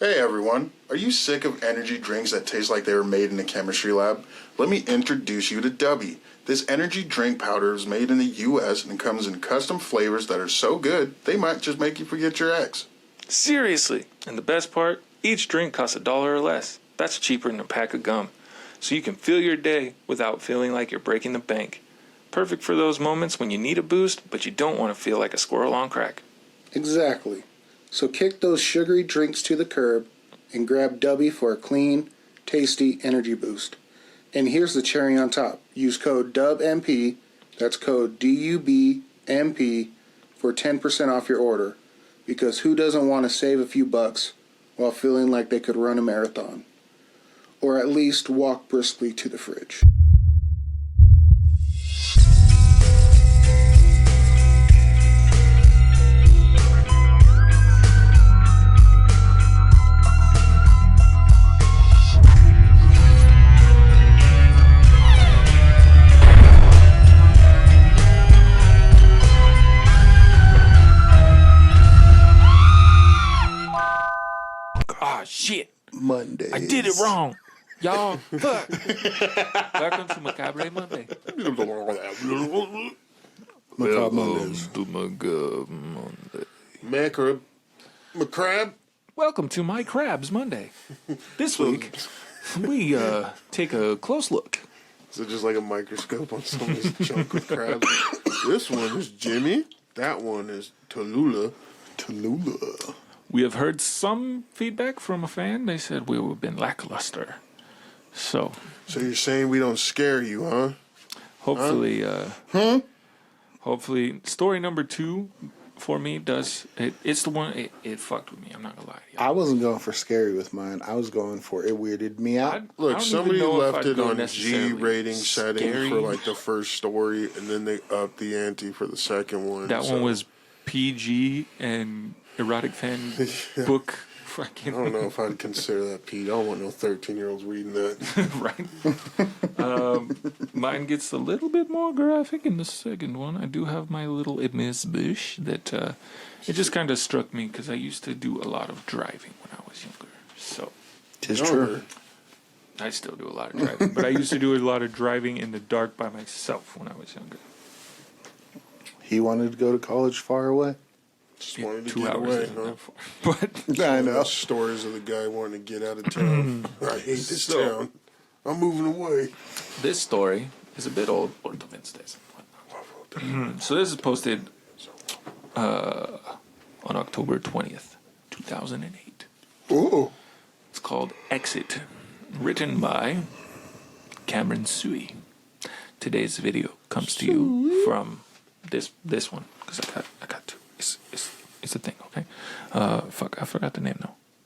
Hey everyone, are you sick of energy drinks that taste like they were made in a chemistry lab? Let me introduce you to Dubby. This energy drink powder is made in the US and comes in custom flavors that are so good, they might just make you forget your ex. Seriously, and the best part, each drink costs $1 or less. That's cheaper than a pack of gum. So you can fill your day without feeling like you're breaking the bank. Perfect for those moments when you need a boost, but you don't want to feel like a squirrel on crack. Exactly. So kick those sugary drinks to the curb and grab Dubby for a clean, tasty energy boost. And here's the cherry on top. Use code DUBMP, that's code DUBMP, for 10% off your order. Because who doesn't want to save a few bucks while feeling like they could run a marathon? Or at least walk briskly to the fridge. Ah, shit. Mondays. I did it wrong. Y'all, fuck. Welcome to Macabre Monday. Macabre Mondays. to Macabre Monday. Macabre? Welcome to My Crabs Monday. This week, we take a close look. So just like a microscope on someone's chunk of crab. This one is Jimmy. That one is Tallulah. Tallulah. We have heard some feedback from a fan. They said we've been lackluster. So you're saying we don't scare you, huh? hopefully, hopefully, story number 2 for me does it. It's the one it fucked with me. I'm not gonna lie to you. I wasn't going for scary with mine. I was going for it weirded me out. Look, somebody left it on G necessarily rating setting scary. for like the first story, and then they upped the ante for the second one. That one was PG and erotic fan book. Fucking I don't know if I'd consider that Pete. I don't want no 13-year-olds reading that. right. Mine gets a little bit more graphic in the second one. I do have my little amuse-bouche that it just kind of struck me because I used to do a lot of driving when I was younger. So Tis true. I still do a lot of driving, but I used to do a lot of driving in the dark by myself when I was younger. He wanted to go to college far away. Just wanted to 2 get hours. away, huh? But I know. Stories of the guy wanting to get out of town. I hate this town. I'm moving away. this story is a bit old. Puerto Vinces. So this is posted on October 20th, 2008. Oh, It's called Exit, written by Cameron Sui. Today's video comes to you from this one because I got two. It's a thing, okay? Fuck, I forgot the name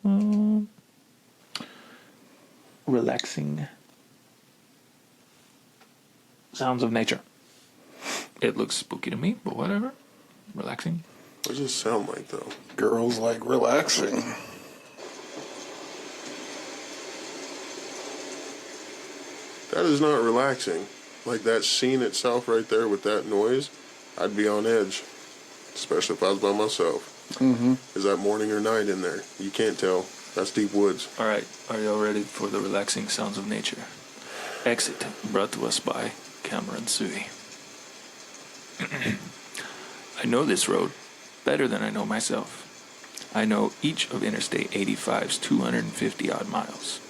now. Relaxing Sounds of Nature. It looks spooky to me, but whatever. Relaxing. what does it sound like though? Girls like relaxing. That is not relaxing. Like that scene itself right there with that noise, I'd be on edge. Especially if I was by myself. Mm-hmm. Is that morning or night in there? You can't tell. That's deep woods. All right, are y'all ready for the relaxing sounds of nature? Exit, brought to us by Cameron Sui. I know this road better than I know myself. I know each of Interstate 85's 250 odd miles.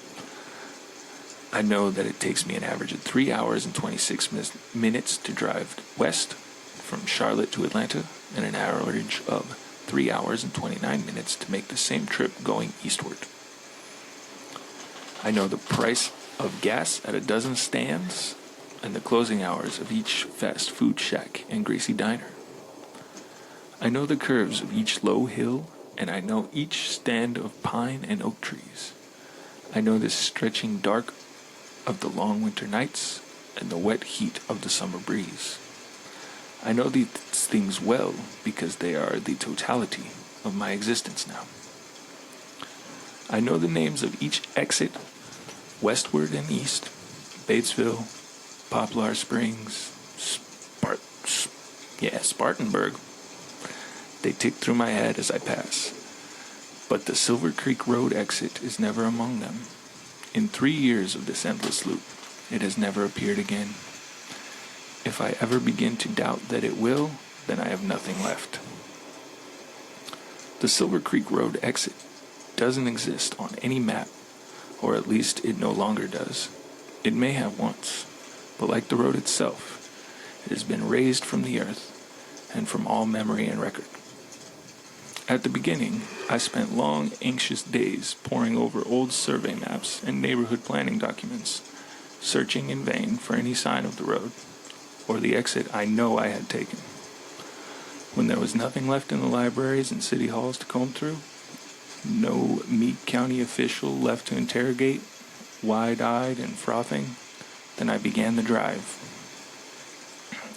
I know that it takes me an average of 3 hours and 26 minutes to drive west from Charlotte to Atlanta, and an average of 3 hours and 29 minutes to make the same trip going eastward. I know the price of gas at a dozen stands and the closing hours of each fast food shack and greasy diner. I know the curves of each low hill, and I know each stand of pine and oak trees. I know the stretching dark of the long winter nights and the wet heat of the summer breeze. I know these things well because they are the totality of my existence now. I know the names of each exit, westward and east, Batesville, Poplar Springs, Spartanburg. They tick through my head as I pass. But the Silver Creek Road exit is never among them. In 3 years of this endless loop, it has never appeared again. If I ever begin to doubt that it will, then I have nothing left. The Silver Creek Road exit doesn't exist on any map, or at least it no longer does. It may have once, but like the road itself, it has been razed from the earth and from all memory and record. At the beginning, I spent long, anxious days poring over old survey maps and neighborhood planning documents, searching in vain for any sign of the road, or the exit I know I had taken. When there was nothing left in the libraries and city halls to comb through, no Meade County official left to interrogate, wide-eyed and frothing, then I began the drive.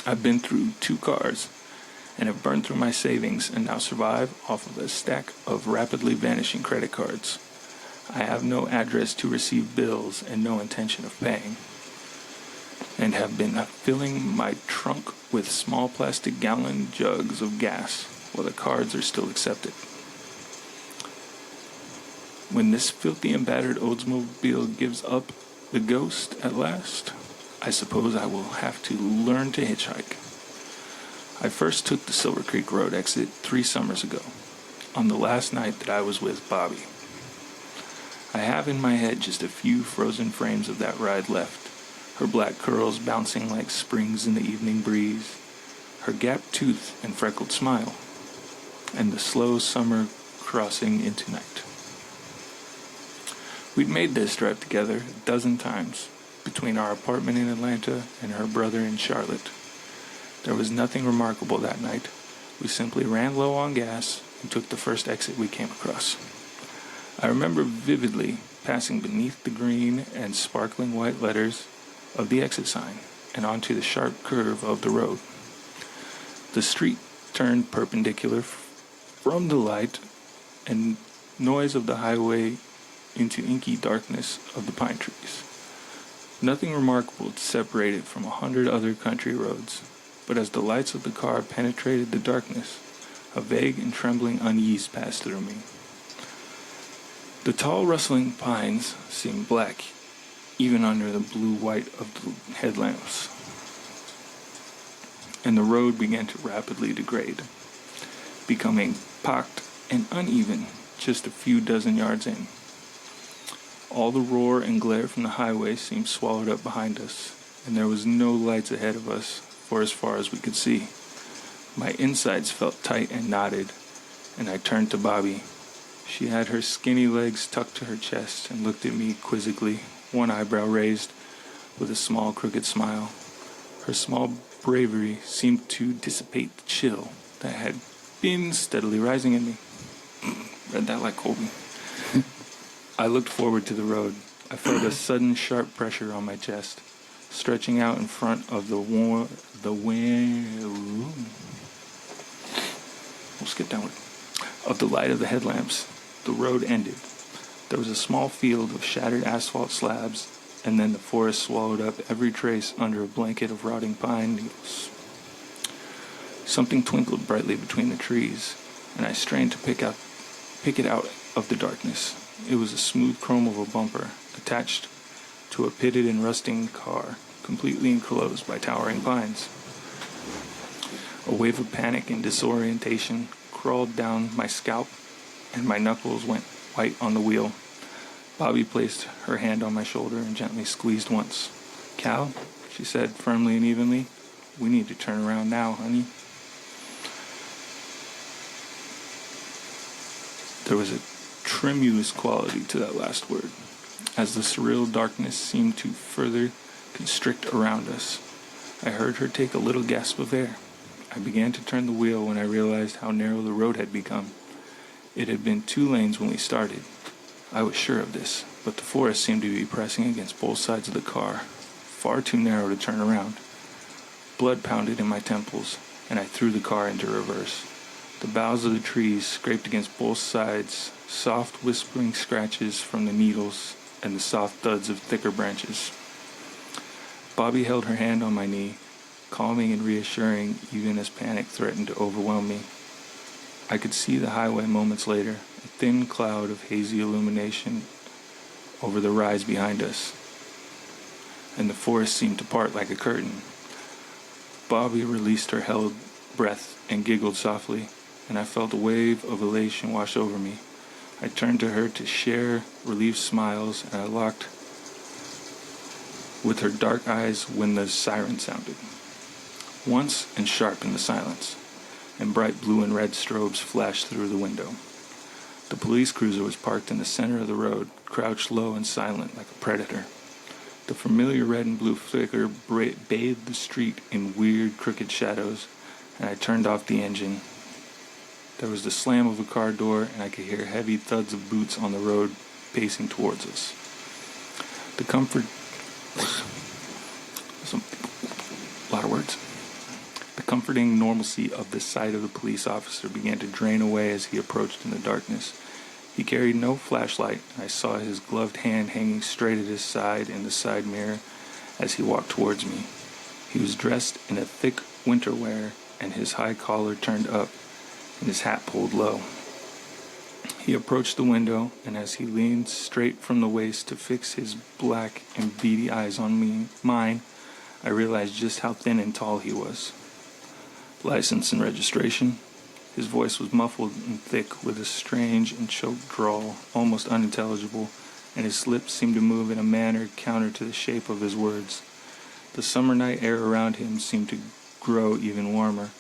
I've been through 2 cars and have burned through my savings and now survive off of a stack of rapidly vanishing credit cards. I have no address to receive bills and no intention of paying, and have been filling my trunk with small plastic gallon jugs of gas while the cards are still accepted. When this filthy and battered Oldsmobile gives up the ghost at last, I suppose I will have to learn to hitchhike. I first took the Silver Creek Road exit 3 summers ago, on the last night that I was with Bobby. I have in my head just a few frozen frames of that ride left, her black curls bouncing like springs in the evening breeze, her gapped tooth and freckled smile, and the slow summer crossing into night. We'd made this drive together a dozen times, between our apartment in Atlanta and her brother in Charlotte. There was nothing remarkable that night. We simply ran low on gas and took the first exit we came across. I remember vividly passing beneath the green and sparkling white letters of the exit sign and onto the sharp curve of the road. The street turned perpendicular from the light and noise of the highway into inky darkness of the pine trees. Nothing remarkable to separate it from 100 other country roads, but as the lights of the car penetrated the darkness, a vague and trembling unease passed through me. The tall rustling pines seemed black, even under the blue-white of the headlamps, and the road began to rapidly degrade, becoming pocked and uneven just a few dozen yards in. All the roar and glare from the highway seemed swallowed up behind us, and there was no lights ahead of us for as far as we could see. My insides felt tight and knotted, and I turned to Bobby. She had her skinny legs tucked to her chest and looked at me quizzically, one eyebrow raised, with a small crooked smile. Her small bravery seemed to dissipate the chill that had been steadily rising in me. Read that like Colby. I looked forward to the road. I felt a sudden sharp pressure on my chest, stretching out in front of we'll skip downward. Of the light of the headlamps, the road ended. There was a small field of shattered asphalt slabs, and then the forest swallowed up every trace under a blanket of rotting pine needles. Something twinkled brightly between the trees, and I strained to pick it out of the darkness. It was a smooth chrome of a bumper, attached to a pitted and rusting car, completely enclosed by towering pines. A wave of panic and disorientation crawled down my scalp, and my knuckles went white on the wheel. Bobby placed her hand on my shoulder and gently squeezed once. "Cal," she said firmly and evenly, "we need to turn around now, honey." There was a tremulous quality to that last word, as the surreal darkness seemed to further constrict around us. I heard her take a little gasp of air. I began to turn the wheel when I realized how narrow the road had become. It had been 2 lanes when we started. I was sure of this, but the forest seemed to be pressing against both sides of the car, far too narrow to turn around. Blood pounded in my temples, and I threw the car into reverse. The boughs of the trees scraped against both sides, soft whispering scratches from the needles and the soft thuds of thicker branches. Bobby held her hand on my knee, calming and reassuring even as panic threatened to overwhelm me. I could see the highway moments later, a thin cloud of hazy illumination over the rise behind us, and the forest seemed to part like a curtain. Bobby released her held breath and giggled softly, and I felt a wave of elation wash over me. I turned to her to share relieved smiles, and I locked with her dark eyes when the siren sounded. Once and sharp in the silence, and bright blue and red strobes flashed through the window. The police cruiser was parked in the center of the road, crouched low and silent like a predator. The familiar red and blue flicker bathed the street in weird, crooked shadows, and I turned off the engine. There was the slam of a car door, and I could hear heavy thuds of boots on the road pacing towards us. The comfort... a lot of words. The comforting normalcy of the sight of the police officer began to drain away as he approached in the darkness. He carried no flashlight, and I saw his gloved hand hanging straight at his side in the side mirror as he walked towards me. He was dressed in a thick winter wear, and his high collar turned up, and his hat pulled low. He approached the window, and as he leaned straight from the waist to fix his black and beady eyes on mine, I realized just how thin and tall he was. License and registration. His voice was muffled and thick with a strange and choked drawl, almost unintelligible, and his lips seemed to move in a manner counter to the shape of his words. The summer night air around him seemed to grow even warmer.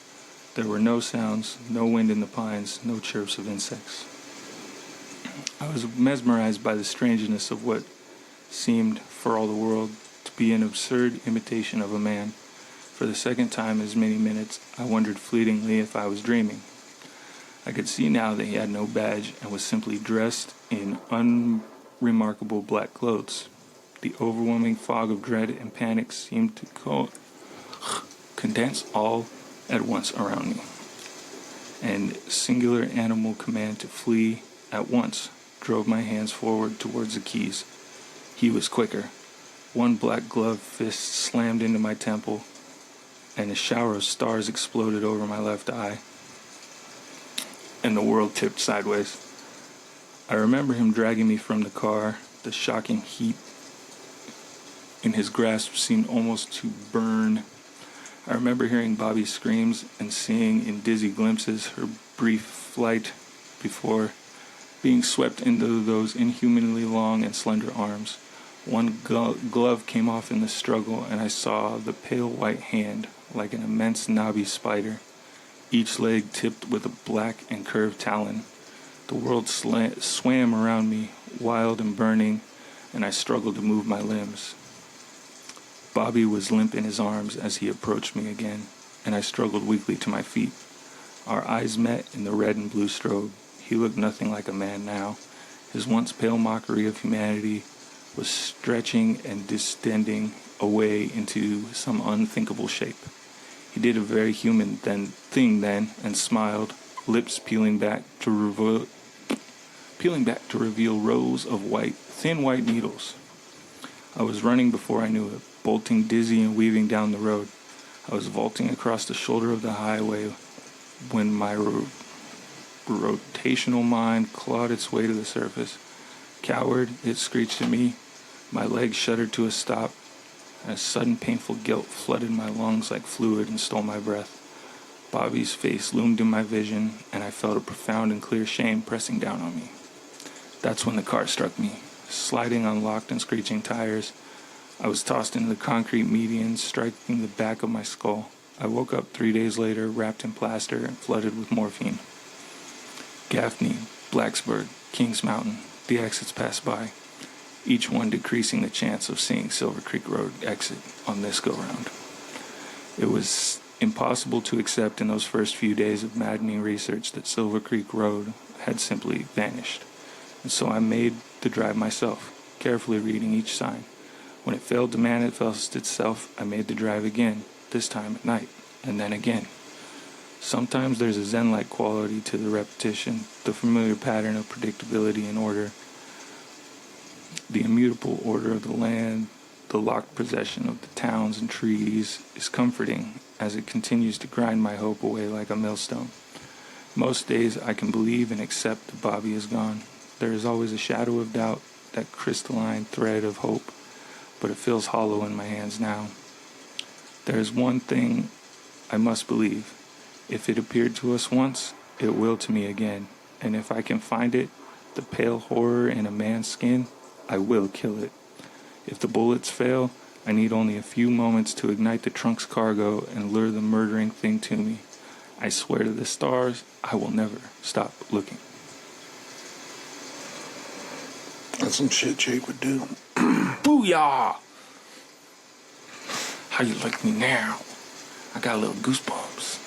There were no sounds, no wind in the pines, no chirps of insects. I was mesmerized by the strangeness of what seemed, for all the world, to be an absurd imitation of a man. For the second time in as many minutes, I wondered fleetingly if I was dreaming. I could see now that he had no badge and was simply dressed in unremarkable black clothes. The overwhelming fog of dread and panic seemed to condense all at once around me, and singular animal command to flee at once drove my hands forward towards the keys. He was quicker. One black gloved fist slammed into my temple, and a shower of stars exploded over my left eye, and the world tipped sideways. I remember him dragging me from the car. The shocking heat in his grasp seemed almost to burn. I remember hearing Bobby's screams and seeing in dizzy glimpses her brief flight before being swept into those inhumanly long and slender arms. One glove came off in the struggle, and I saw the pale white hand, like an immense knobby spider, each leg tipped with a black and curved talon. The world swam around me, wild and burning, and I struggled to move my limbs. Bobby was limp in his arms as he approached me again, and I struggled weakly to my feet. Our eyes met in the red and blue strobe. He looked nothing like a man now. His once pale mockery of humanity was stretching and distending away into some unthinkable shape. He did a very human thing then, and smiled, lips peeling back to reveal rows of thin white needles. I was running before I knew it, bolting dizzy and weaving down the road. I was vaulting across the shoulder of the highway when my rotational mind clawed its way to the surface. Coward, it screeched at me. My legs shuddered to a stop, and a sudden painful guilt flooded my lungs like fluid and stole my breath. Bobby's face loomed in my vision, and I felt a profound and clear shame pressing down on me. That's when the car struck me, sliding on locked and screeching tires. I was tossed into the concrete median, striking the back of my skull. I woke up 3 days later, wrapped in plaster and flooded with morphine. Gaffney, Blacksburg, Kings Mountain, the exits passed by, each one decreasing the chance of seeing Silver Creek Road exit on this go-round. It was impossible to accept in those first few days of maddening research that Silver Creek Road had simply vanished, and so I made the drive myself, carefully reading each sign. When it failed to manifest itself, I made the drive again, this time at night, and then again. Sometimes there's a zen-like quality to the repetition, the familiar pattern of predictability and order, the immutable order of the land, the locked possession of the towns and trees is comforting as it continues to grind my hope away like a millstone. Most days I can believe and accept that Bobby is gone. There is always a shadow of doubt, that crystalline thread of hope, but it feels hollow in my hands now. There is one thing I must believe. If it appeared to us once, it will to me again. And if I can find it, the pale horror in a man's skin, I will kill it. If the bullets fail, I need only a few moments to ignite the trunk's cargo and lure the murdering thing to me. I swear to the stars, I will never stop looking. That's some shit Jake would do. Booyah! How you like me now? I got a little goosebumps.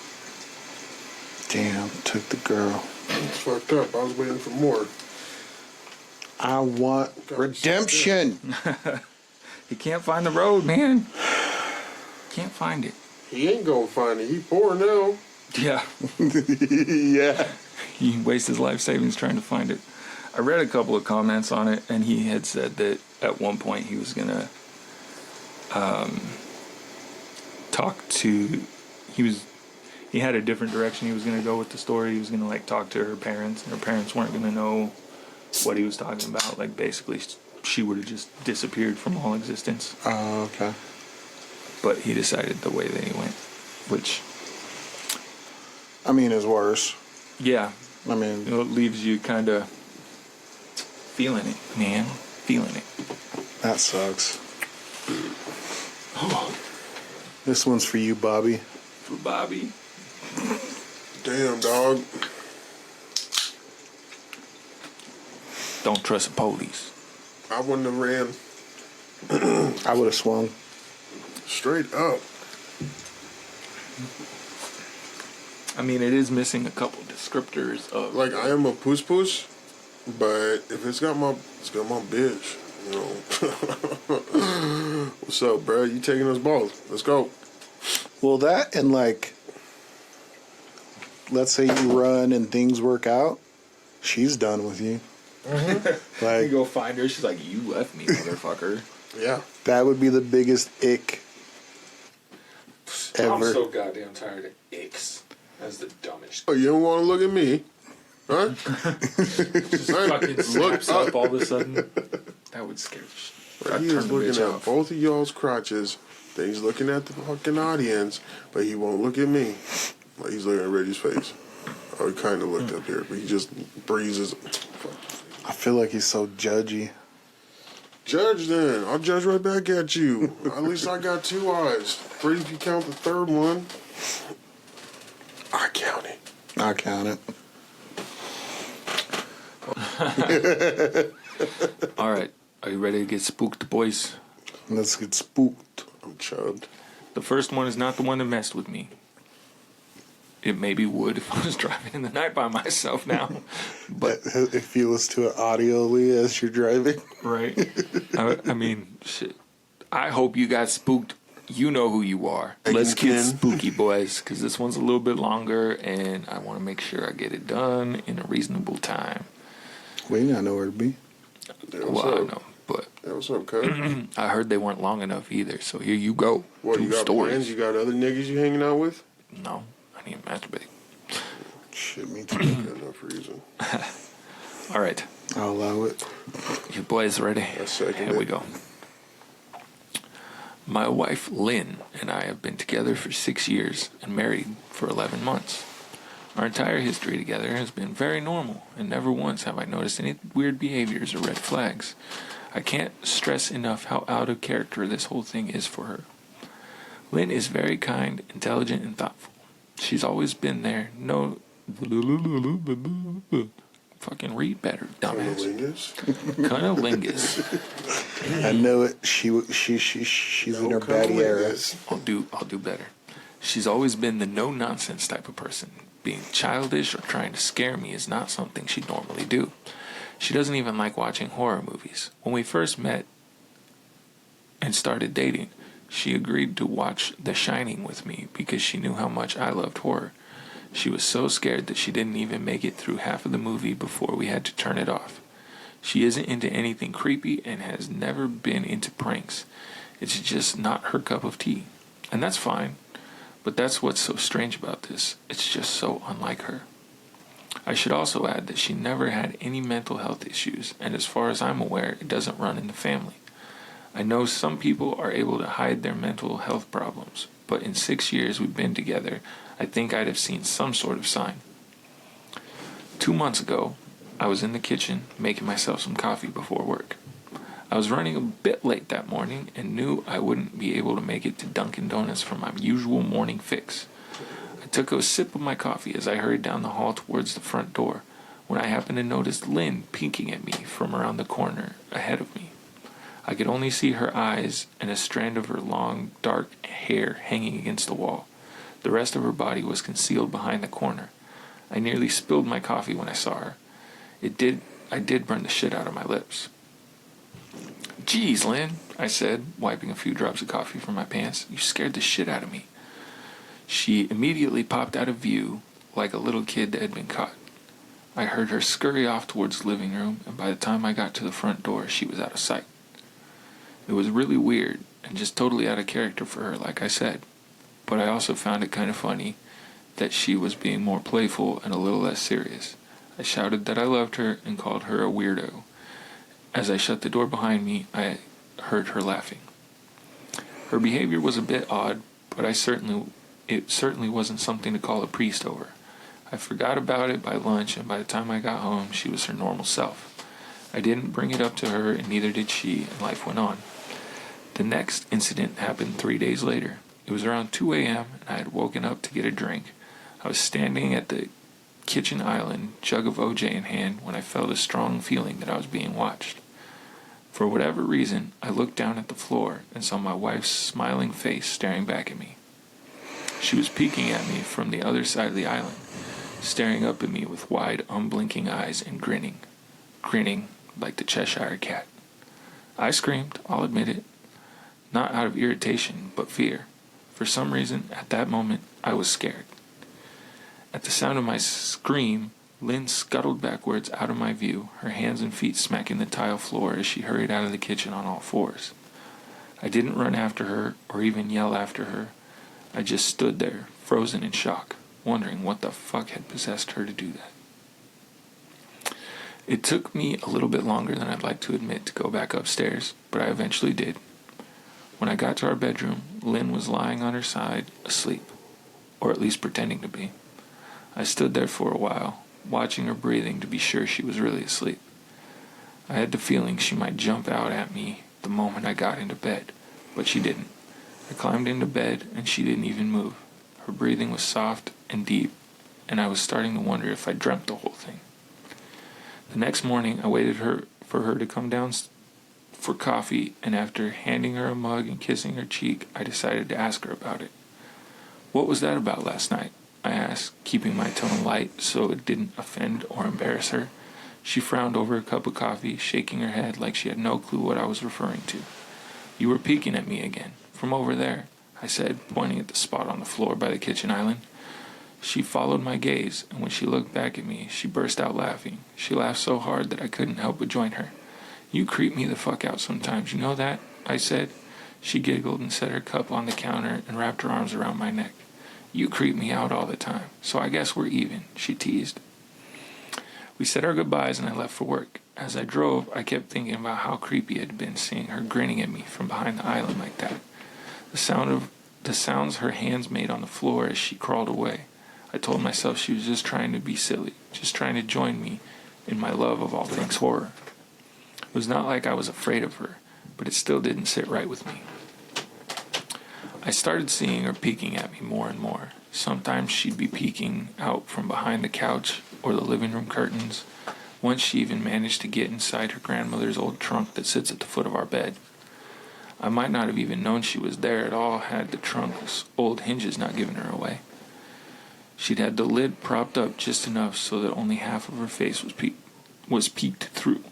Damn, took the girl. It's fucked up. I was waiting for more. I want redemption. He can't find the road, man. Can't find it. He ain't gonna find it. He poor now. Yeah. Yeah. He wastes his life savings trying to find it. I read a couple of comments on it, and he had said that at one point he was gonna talk to. He had a different direction he was gonna go with the story. He was gonna like talk to her parents, and her parents weren't gonna know what he was talking about. Like basically, she would have just disappeared from all existence. Oh, okay. But he decided the way that he went, which I mean, is worse. yeah, I mean, it leaves you kind of feeling it, man, feeling it. that sucks. This one's for you, Bobby. For Bobby. Damn, dog. Don't trust the police. I wouldn't have ran I would have swung. straight up. I mean, it is missing a couple descriptors of Like, I am a puss puss, but if it's got my bitch, you know. What's up, bro? You taking us both? Let's go. Well, that and like, let's say you run and things work out, she's done with you. You Like, go find her. She's like, "You left me, motherfucker." Yeah. that would be the biggest ick ever. I'm so goddamn tired of icks. That's the dumbest. Oh, you don't want to look at me? Huh? Just fucking slaps up all of a sudden. That would scare the shit. I'd He turn is the looking bitch at off. both of y'all's crotches. Then he's looking at the fucking audience, but he won't look at me. Like he's looking at Reggie's face. Oh, he kind of looked up here, but he just breezes. I feel like he's so judgy. Judge then. I'll judge right back at you. At least I got two eyes. Three if you count the third one. I count it. I count it. All right, are you ready to get spooked, boys? Let's get spooked. I'm chubbed. The first one is not the one that messed with me. It maybe would if I was driving in the night by myself now, but If you listen to it audioly as you're driving. right. I mean, shit. I hope you got spooked. You know who you are. Let's get Likin. spooky, boys, because this one's a little bit longer, and I want to make sure I get it done in a reasonable time. We ain't got nowhere to be. Yeah, what's Well, I up? know, but Yeah, what's up, cuz? I heard they weren't long enough either. So here you go. What, you Two got stories. plans? You got other niggas you hanging out with? No, I need to masturbate. Shit, me too. Got enough reason. All right, I'll allow it. you boys ready? I second Here we it. go. My wife, Lynn, and I have been together for 6 years and married for 11 months. Our entire history together has been very normal, and never once have I noticed any weird behaviors or red flags. I can't stress enough how out of character this whole thing is for her. Lynn is very kind, intelligent, and thoughtful. She's always been there. No... Fucking read better, dumbass. Cunnilingus? Cunnilingus. I know it. She's in her baddie era. I'll do better. She's always been the no-nonsense type of person. Being childish or trying to scare me is not something she'd normally do. She doesn't even like watching horror movies. When we first met and started dating, she agreed to watch The Shining with me because she knew how much I loved horror. She was so scared that she didn't even make it through half of the movie before we had to turn it off. She isn't into anything creepy and has never been into pranks. It's just not her cup of tea. And that's fine. But that's what's so strange about this. It's just so unlike her. I should also add that she never had any mental health issues, and as far as I'm aware, it doesn't run in the family. I know some people are able to hide their mental health problems, but in 6 years we've been together, I think I'd have seen some sort of sign. 2 months ago, I was in the kitchen making myself some coffee before work. I was running a bit late that morning and knew I wouldn't be able to make it to Dunkin' Donuts for my usual morning fix. I took a sip of my coffee as I hurried down the hall towards the front door when I happened to notice Lynn peeking at me from around the corner ahead of me. I could only see her eyes and a strand of her long, dark hair hanging against the wall. The rest of her body was concealed behind the corner. I nearly spilled my coffee when I saw her. I did burn the shit out of my lips. "Geez, Lynn," I said, wiping a few drops of coffee from my pants. "You scared the shit out of me." She immediately popped out of view like a little kid that had been caught. I heard her scurry off towards the living room, and by the time I got to the front door, she was out of sight. It was really weird and just totally out of character for her, like I said, but I also found it kind of funny that she was being more playful and a little less serious. I shouted that I loved her and called her a weirdo. As I shut the door behind me, I heard her laughing. Her behavior was a bit odd, but it certainly wasn't something to call a priest over. I forgot about it by lunch, and by the time I got home, she was her normal self. I didn't bring it up to her, and neither did she, and life went on. The next incident happened 3 days later. It was around 2 a.m., and I had woken up to get a drink. I was standing at the kitchen island, jug of OJ in hand, when I felt a strong feeling that I was being watched. For whatever reason, I looked down at the floor and saw my wife's smiling face staring back at me. She was peeking at me from the other side of the island, staring up at me with wide, unblinking eyes and grinning like the Cheshire Cat. I screamed, I'll admit it, not out of irritation, but fear. For some reason, at that moment, I was scared. At the sound of my scream, Lynn scuttled backwards out of my view, her hands and feet smacking the tile floor as she hurried out of the kitchen on all fours. I didn't run after her or even yell after her. I just stood there, frozen in shock, wondering what the fuck had possessed her to do that. It took me a little bit longer than I'd like to admit to go back upstairs, but I eventually did. When I got to our bedroom, Lynn was lying on her side, asleep, or at least pretending to be. I stood there for a while, watching her breathing to be sure she was really asleep. I had the feeling she might jump out at me the moment I got into bed, but she didn't. I climbed into bed and she didn't even move. Her breathing was soft and deep, and I was starting to wonder if I dreamt the whole thing. The next morning, I waited for her to come down for coffee, and after handing her a mug and kissing her cheek, I decided to ask her about it. "What was that about last night?" I asked, keeping my tone light so it didn't offend or embarrass her. She frowned over a cup of coffee, shaking her head like she had no clue what I was referring to. "You were peeking at me again, from over there," I said, pointing at the spot on the floor by the kitchen island. She followed my gaze, and when she looked back at me, she burst out laughing. She laughed so hard that I couldn't help but join her. "You creep me the fuck out sometimes, you know that?" I said. She giggled and set her cup on the counter and wrapped her arms around my neck. "You creep me out all the time, so I guess we're even," she teased. We said our goodbyes and I left for work. As I drove, I kept thinking about how creepy it had been seeing her grinning at me from behind the island like that. The sounds her hands made on the floor as she crawled away. I told myself she was just trying to be silly, just trying to join me in my love of all things horror. It was not like I was afraid of her, but it still didn't sit right with me. I started seeing her peeking at me more and more. Sometimes she'd be peeking out from behind the couch or the living room curtains. Once she even managed to get inside her grandmother's old trunk that sits at the foot of our bed. I might not have even known she was there at all had the trunk's old hinges not given her away. She'd had the lid propped up just enough so that only half of her face was peeked through.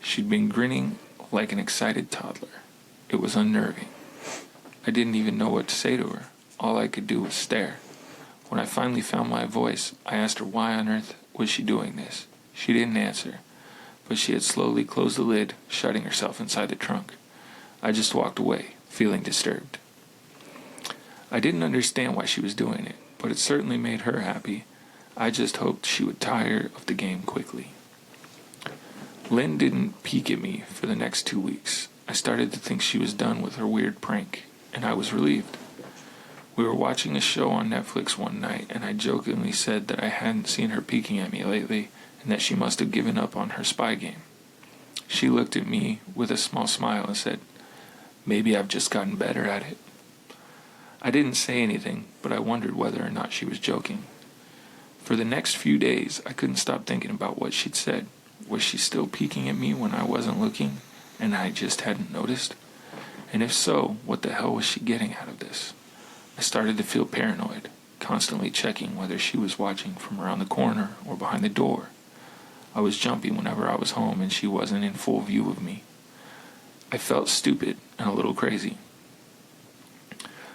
She'd been grinning like an excited toddler. It was unnerving. I didn't even know what to say to her. All I could do was stare. When I finally found my voice, I asked her why on earth was she doing this. She didn't answer, but she had slowly closed the lid, shutting herself inside the trunk. I just walked away, feeling disturbed. I didn't understand why she was doing it, but it certainly made her happy. I just hoped she would tire of the game quickly. Lynn didn't peek at me for the next 2 weeks. I started to think she was done with her weird prank, and I was relieved. We were watching a show on Netflix one night, and I jokingly said that I hadn't seen her peeking at me lately, and that she must have given up on her spy game. She looked at me with a small smile and said, "Maybe I've just gotten better at it." I didn't say anything, but I wondered whether or not she was joking. For the next few days, I couldn't stop thinking about what she'd said. Was she still peeking at me when I wasn't looking, and I just hadn't noticed? And if so, what the hell was she getting out of this? I started to feel paranoid, constantly checking whether she was watching from around the corner or behind the door. I was jumpy whenever I was home and she wasn't in full view of me. I felt stupid and a little crazy.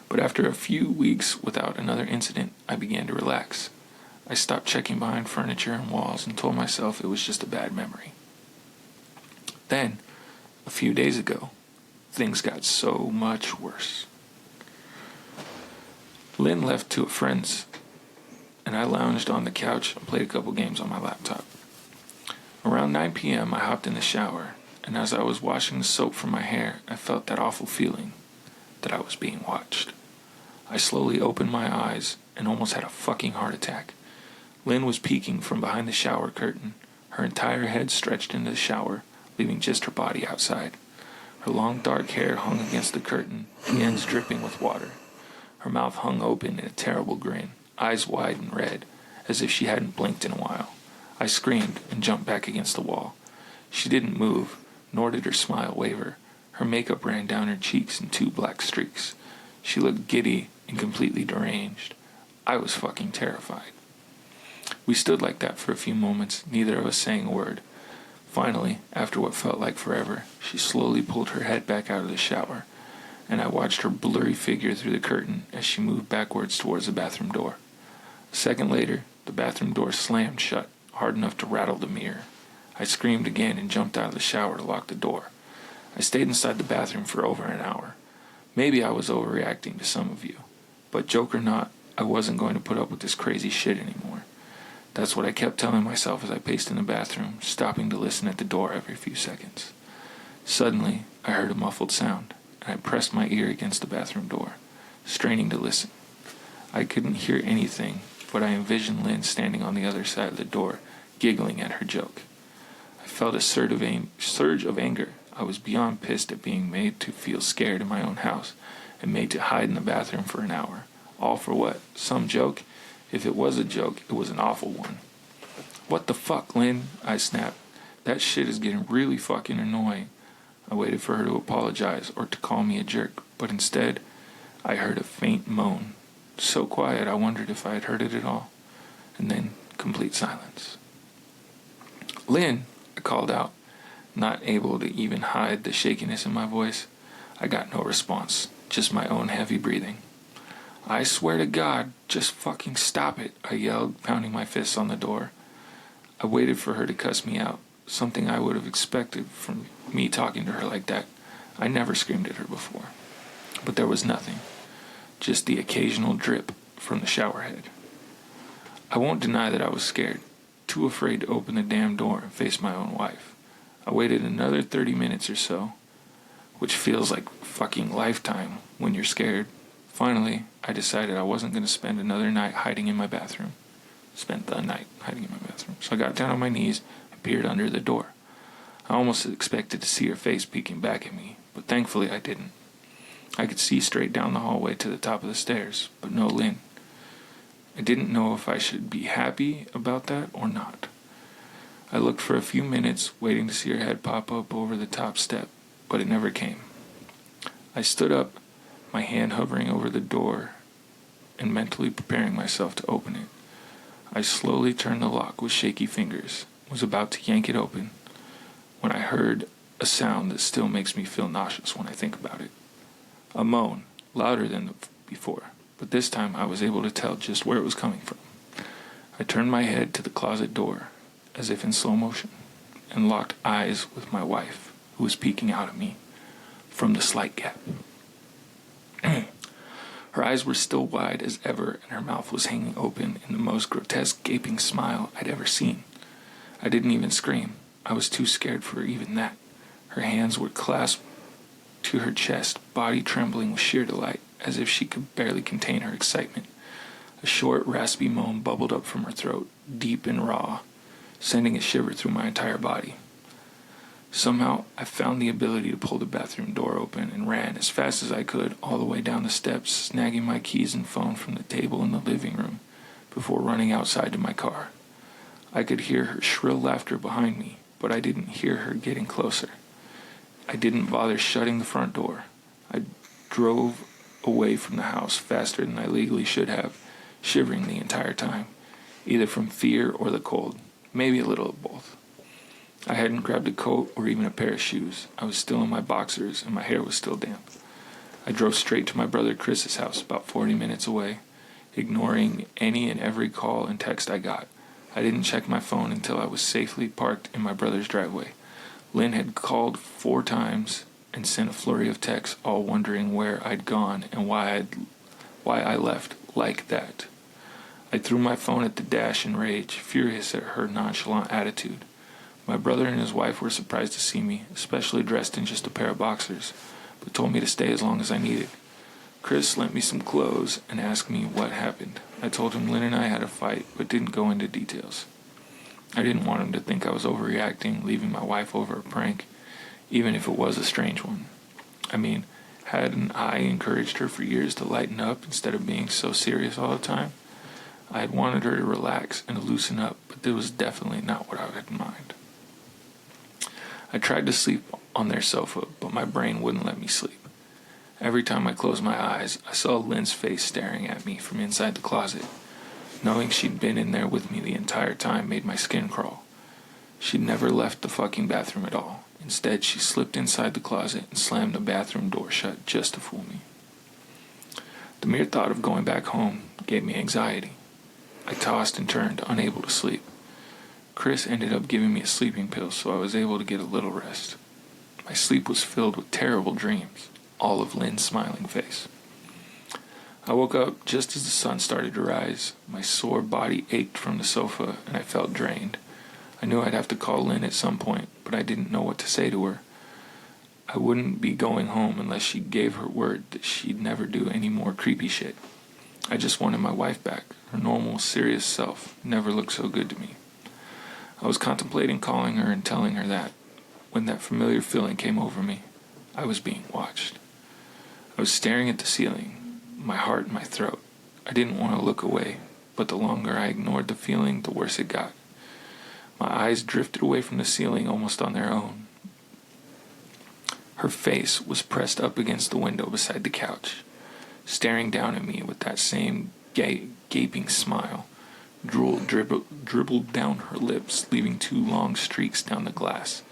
But after a few weeks without another incident, I began to relax. I stopped checking behind furniture and walls and told myself it was just a bad memory. Then, a few days ago, things got so much worse. Lynn left to a friend's, and I lounged on the couch and played a couple games on my laptop. Around 9 p.m., I hopped in the shower, and as I was washing the soap from my hair, I felt that awful feeling that I was being watched. I slowly opened my eyes and almost had a fucking heart attack. Lynn was peeking from behind the shower curtain, her entire head stretched into the shower, leaving just her body outside. Her long dark hair hung against the curtain, the ends dripping with water. Her mouth hung open in a terrible grin, eyes wide and red, as if she hadn't blinked in a while. I screamed and jumped back against the wall. She didn't move, nor did her smile waver. Her makeup ran down her cheeks in 2 black streaks. She looked giddy and completely deranged. I was fucking terrified. We stood like that for a few moments, neither of us saying a word. Finally, after what felt like forever, she slowly pulled her head back out of the shower, and I watched her blurry figure through the curtain as she moved backwards towards the bathroom door. A second later, the bathroom door slammed shut, hard enough to rattle the mirror. I screamed again and jumped out of the shower to lock the door. I stayed inside the bathroom for over an hour. Maybe I was overreacting to some of you, but joke or not, I wasn't going to put up with this crazy shit anymore. That's what I kept telling myself as I paced in the bathroom, stopping to listen at the door every few seconds. Suddenly, I heard a muffled sound, and I pressed my ear against the bathroom door, straining to listen. I couldn't hear anything, but I envisioned Lynn standing on the other side of the door, giggling at her joke. I felt a surge of anger. I was beyond pissed at being made to feel scared in my own house, and made to hide in the bathroom for an hour. All for what? Some joke? If it was a joke, it was an awful one. "What the fuck, Lynn?" I snapped. "That shit is getting really fucking annoying." I waited for her to apologize or to call me a jerk, but instead, I heard a faint moan. So quiet, I wondered if I had heard it at all. And then, complete silence. "Lynn," I called out, not able to even hide the shakiness in my voice. I got no response, just my own heavy breathing. "I swear to God, just fucking stop it," I yelled, pounding my fists on the door. I waited for her to cuss me out, something I would have expected from me talking to her like that. I never screamed at her before. But there was nothing, just the occasional drip from the shower head. I won't deny that I was scared, too afraid to open the damn door and face my own wife. I waited another 30 minutes or so, which feels like fucking lifetime when you're scared. Finally, I decided I wasn't going to spend another night hiding in my bathroom. Spent the night hiding in my bathroom. So I got down on my knees and peered under the door. I almost expected to see her face peeking back at me, but thankfully I didn't. I could see straight down the hallway to the top of the stairs, but no Lynn. I didn't know if I should be happy about that or not. I looked for a few minutes, waiting to see her head pop up over the top step, but it never came. I stood up, my hand hovering over the door and mentally preparing myself to open it. I slowly turned the lock with shaky fingers, was about to yank it open, when I heard a sound that still makes me feel nauseous when I think about it. A moan, louder than before, but this time I was able to tell just where it was coming from. I turned my head to the closet door, as if in slow motion, and locked eyes with my wife, who was peeking out at me from the slight gap. Her Her eyes were still wide as ever, and her mouth was hanging open in the most grotesque gaping smile I'd ever seen. I didn't even scream. I was too scared for even that. Her hands were clasped to her chest, body trembling with sheer delight, as if she could barely contain her excitement. A short, raspy moan bubbled up from her throat, deep and raw, sending a shiver through my entire body. Somehow, I found the ability to pull the bathroom door open and ran as fast as I could all the way down the steps, snagging my keys and phone from the table in the living room before running outside to my car. I could hear her shrill laughter behind me, but I didn't hear her getting closer. I didn't bother shutting the front door. I drove away from the house faster than I legally should have, shivering the entire time, either from fear or the cold, maybe a little of both. I hadn't grabbed a coat or even a pair of shoes. I was still in my boxers and my hair was still damp. I drove straight to my brother Chris's house, about 40 minutes away, ignoring any and every call and text I got. I didn't check my phone until I was safely parked in my brother's driveway. Lynn had called 4 times and sent a flurry of texts, all wondering where I'd gone and why I left like that. I threw my phone at the dash in rage, furious at her nonchalant attitude. My brother and his wife were surprised to see me, especially dressed in just a pair of boxers, but told me to stay as long as I needed. Chris lent me some clothes and asked me what happened. I told him Lynn and I had a fight, but didn't go into details. I didn't want him to think I was overreacting, leaving my wife over a prank, even if it was a strange one. I mean, hadn't I encouraged her for years to lighten up instead of being so serious all the time? I had wanted her to relax and to loosen up, but this was definitely not what I had in mind. I tried to sleep on their sofa, but my brain wouldn't let me sleep. Every time I closed my eyes, I saw Lynn's face staring at me from inside the closet. Knowing she'd been in there with me the entire time made my skin crawl. She'd never left the fucking bathroom at all. Instead, she slipped inside the closet and slammed the bathroom door shut just to fool me. The mere thought of going back home gave me anxiety. I tossed and turned, unable to sleep. Chris ended up giving me a sleeping pill, so I was able to get a little rest. My sleep was filled with terrible dreams, all of Lynn's smiling face. I woke up just as the sun started to rise. My sore body ached from the sofa, and I felt drained. I knew I'd have to call Lynn at some point, but I didn't know what to say to her. I wouldn't be going home unless she gave her word that she'd never do any more creepy shit. I just wanted my wife back. Her normal, serious self never looked so good to me. I was contemplating calling her and telling her that, when that familiar feeling came over me. I was being watched. I was staring at the ceiling, my heart in my throat. I didn't want to look away, but the longer I ignored the feeling, the worse it got. My eyes drifted away from the ceiling almost on their own. Her face was pressed up against the window beside the couch, staring down at me with that same gaping smile. Drool dribbled down her lips, leaving 2 long streaks down the glass.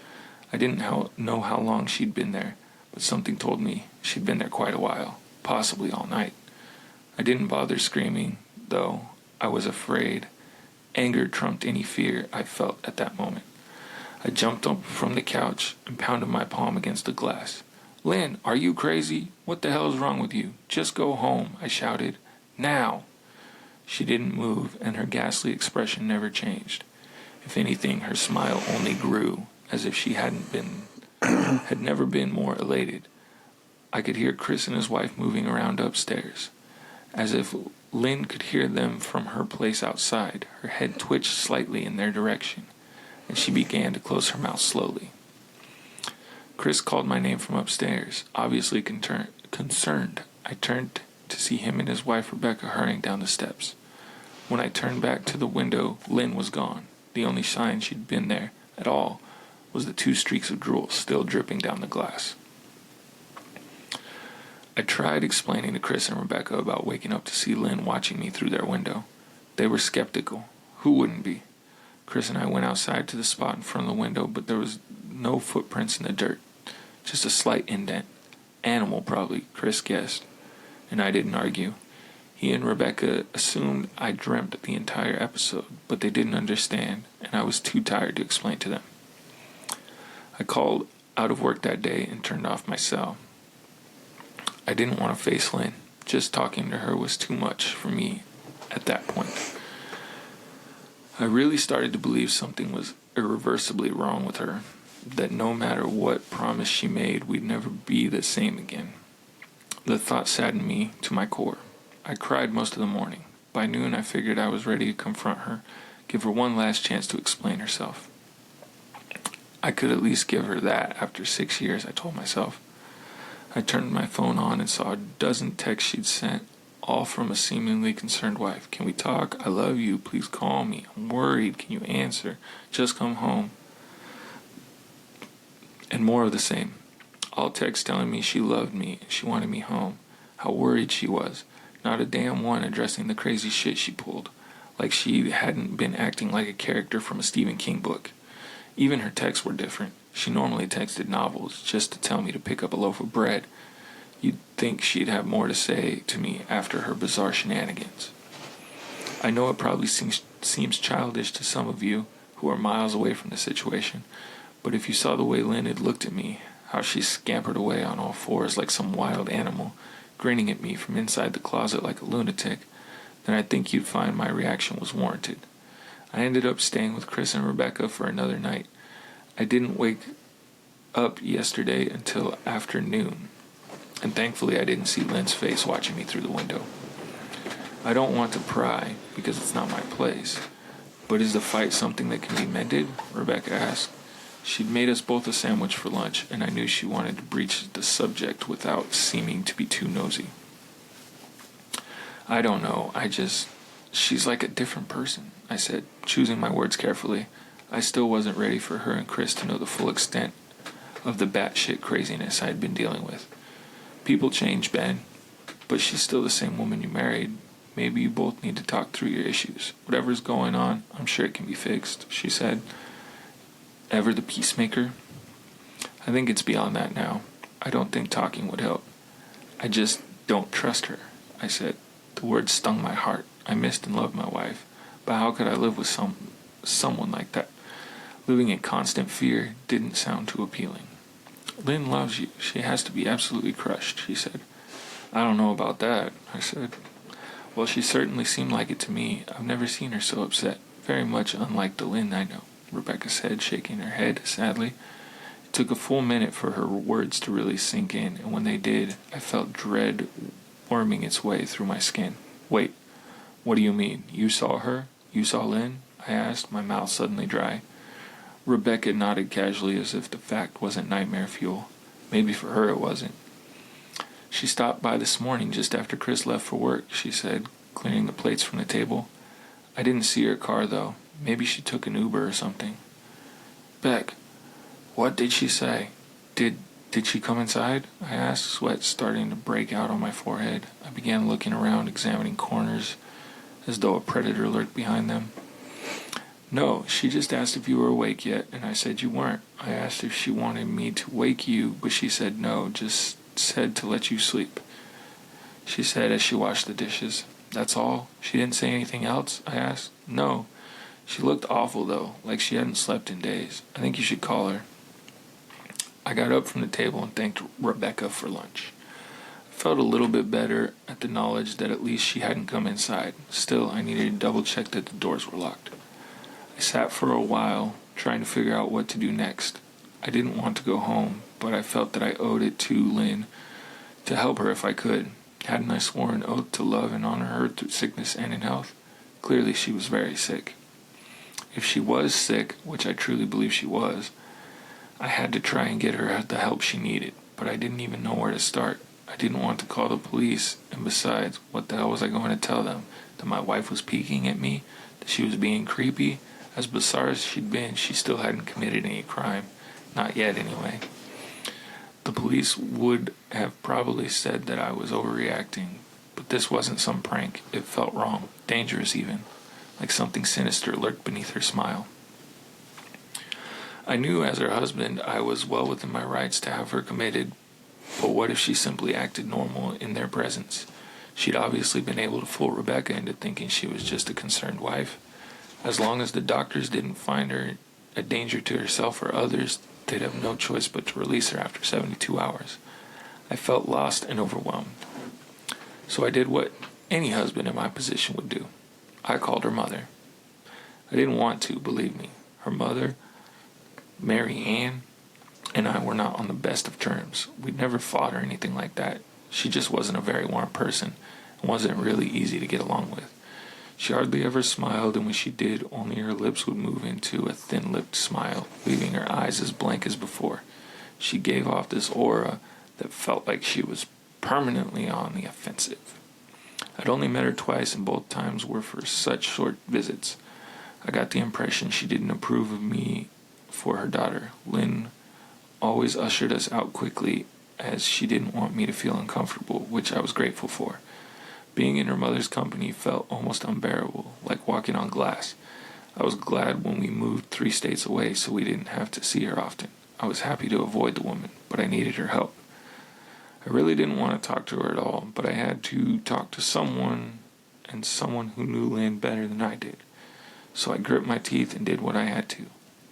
I didn't know how long she'd been there, but something told me she'd been there quite a while, possibly all night. I didn't bother screaming, though I was afraid. Anger trumped any fear I felt at that moment. I jumped up from the couch and pounded my palm against the glass. "Lynn, are you crazy? What the hell is wrong with you? Just go home," I shouted. "Now!" She didn't move, and her ghastly expression never changed. If anything, her smile only grew, as if she had never been more elated. I could hear Chris and his wife moving around upstairs, as if Lynn could hear them from her place outside. Her head twitched slightly in their direction, and she began to close her mouth slowly. Chris called my name from upstairs, obviously concerned. I turned to see him and his wife Rebecca hurrying down the steps. When I turned back to the window, Lynn was gone. The only sign she'd been there at all was the 2 streaks of drool still dripping down the glass. I tried explaining to Chris and Rebecca about waking up to see Lynn watching me through their window. They were skeptical. Who wouldn't be? Chris and I went outside to the spot in front of the window, but there was no footprints in the dirt, just a slight indent. Animal, probably, Chris guessed, and I didn't argue. He and Rebecca assumed I dreamt the entire episode, but they didn't understand, and I was too tired to explain to them. I called out of work that day and turned off my cell. I didn't want to face Lynn. Just talking to her was too much for me at that point. I really started to believe something was irreversibly wrong with her, that no matter what promise she made, we'd never be the same again. The thought saddened me to my core. I cried most of the morning. By noon, I figured I was ready to confront her, give her one last chance to explain herself. I could at least give her that after 6 years, I told myself. I turned my phone on and saw a dozen texts she'd sent, all from a seemingly concerned wife. Can we talk? I love you. Please call me. I'm worried. Can you answer? Just come home. And more of the same. All texts telling me she loved me and she wanted me home. How worried she was. Not a damn one addressing the crazy shit she pulled. Like she hadn't been acting like a character from a Stephen King book. Even her texts were different. She normally texted novels just to tell me to pick up a loaf of bread. You'd think she'd have more to say to me after her bizarre shenanigans. I know it probably seems childish to some of you who are miles away from the situation, but if you saw the way Lynn had looked at me, how she scampered away on all fours like some wild animal, grinning at me from inside the closet like a lunatic, then I think you'd find my reaction was warranted. I ended up staying with Chris and Rebecca for another night. I didn't wake up yesterday until afternoon, and thankfully I didn't see Lynn's face watching me through the window. I don't want to pry, because it's not my place, but is the fight something that can be mended? Rebecca asked. She'd made us both a sandwich for lunch, and I knew she wanted to breach the subject without seeming to be too nosy. I don't know, she's like a different person, I said, choosing my words carefully. I still wasn't ready for her and Chris to know the full extent of the batshit craziness I had been dealing with. People change, Ben, but she's still the same woman you married. Maybe you both need to talk through your issues. Whatever's going on, I'm sure it can be fixed, she said. Ever the peacemaker? I think it's beyond that now. I don't think talking would help. I just don't trust her, I said. The words stung my heart. I missed and loved my wife, but how could I live with someone like that? Living in constant fear didn't sound too appealing. Lynn loves you. She has to be absolutely crushed, she said. I don't know about that, I said. Well, she certainly seemed like it to me. I've never seen her so upset. Very much unlike the Lynn I know, Rebecca said, shaking her head sadly. It took a full minute for her words to really sink in, and when they did, I felt dread worming its way through my skin. Wait, what do you mean? You saw her? You saw Lynn? I asked, my mouth suddenly dry. Rebecca nodded casually as if the fact wasn't nightmare fuel. Maybe for her it wasn't. She stopped by this morning just after Chris left for work, she said, clearing the plates from the table. I didn't see her car, though. Maybe she took an Uber or something. Beck, what did she say? Did she come inside? I asked, sweat starting to break out on my forehead. I began looking around, examining corners, as though a predator lurked behind them. No, she just asked if you were awake yet, and I said you weren't. I asked if she wanted me to wake you, but she said no, just said to let you sleep. She said as she washed the dishes. That's all? She didn't say anything else? I asked. No. She looked awful, though, like she hadn't slept in days. I think you should call her. I got up from the table and thanked Rebecca for lunch. I felt a little bit better at the knowledge that at least she hadn't come inside. Still, I needed to double-check that the doors were locked. I sat for a while, trying to figure out what to do next. I didn't want to go home, but I felt that I owed it to Lynn to help her if I could. Hadn't I sworn an oath to love and honor her through sickness and in health? Clearly she was very sick. If she was sick, which I truly believe she was, I had to try and get her the help she needed, but I didn't even know where to start. I didn't want to call the police, and besides, what the hell was I going to tell them? That my wife was peeking at me? That she was being creepy? As bizarre as she'd been, she still hadn't committed any crime. Not yet, anyway. The police would have probably said that I was overreacting, but this wasn't some prank. It felt wrong, dangerous even, like something sinister lurked beneath her smile. I knew as her husband I was well within my rights to have her committed, but what if she simply acted normal in their presence? She'd obviously been able to fool Rebecca into thinking she was just a concerned wife. As long as the doctors didn't find her a danger to herself or others, they'd have no choice but to release her after 72 hours. I felt lost and overwhelmed. So I did what any husband in my position would do. I called her mother. I didn't want to, believe me. Her mother, Mary Ann, and I were not on the best of terms. We'd never fought or anything like that. She just wasn't a very warm person and wasn't really easy to get along with. She hardly ever smiled, and when she did, only her lips would move into a thin-lipped smile, leaving her eyes as blank as before. She gave off this aura that felt like she was permanently on the offensive. I'd only met her twice, and both times were for such short visits. I got the impression she didn't approve of me for her daughter. Lynn always ushered us out quickly, as she didn't want me to feel uncomfortable, which I was grateful for. Being in her mother's company felt almost unbearable, like walking on glass. I was glad when we moved 3 states away so we didn't have to see her often. I was happy to avoid the woman, but I needed her help. I really didn't want to talk to her at all, but I had to talk to someone, and someone who knew Lynn better than I did. So I gripped my teeth and did what I had to.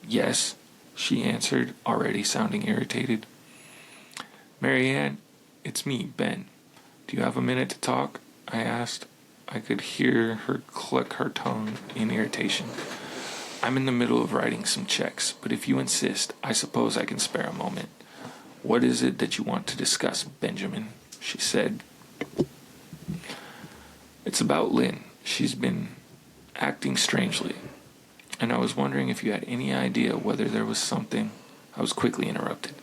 "Yes," she answered, already sounding irritated. "Mary Ann, it's me, Ben. Do you have a minute to talk?" I asked. I could hear her click her tongue in irritation. "I'm in the middle of writing some checks, but if you insist, I suppose I can spare a moment." "What is it that you want to discuss, Benjamin?" she said. "It's about Lynn. She's been acting strangely, and I was wondering if you had any idea whether there was something." I was quickly interrupted.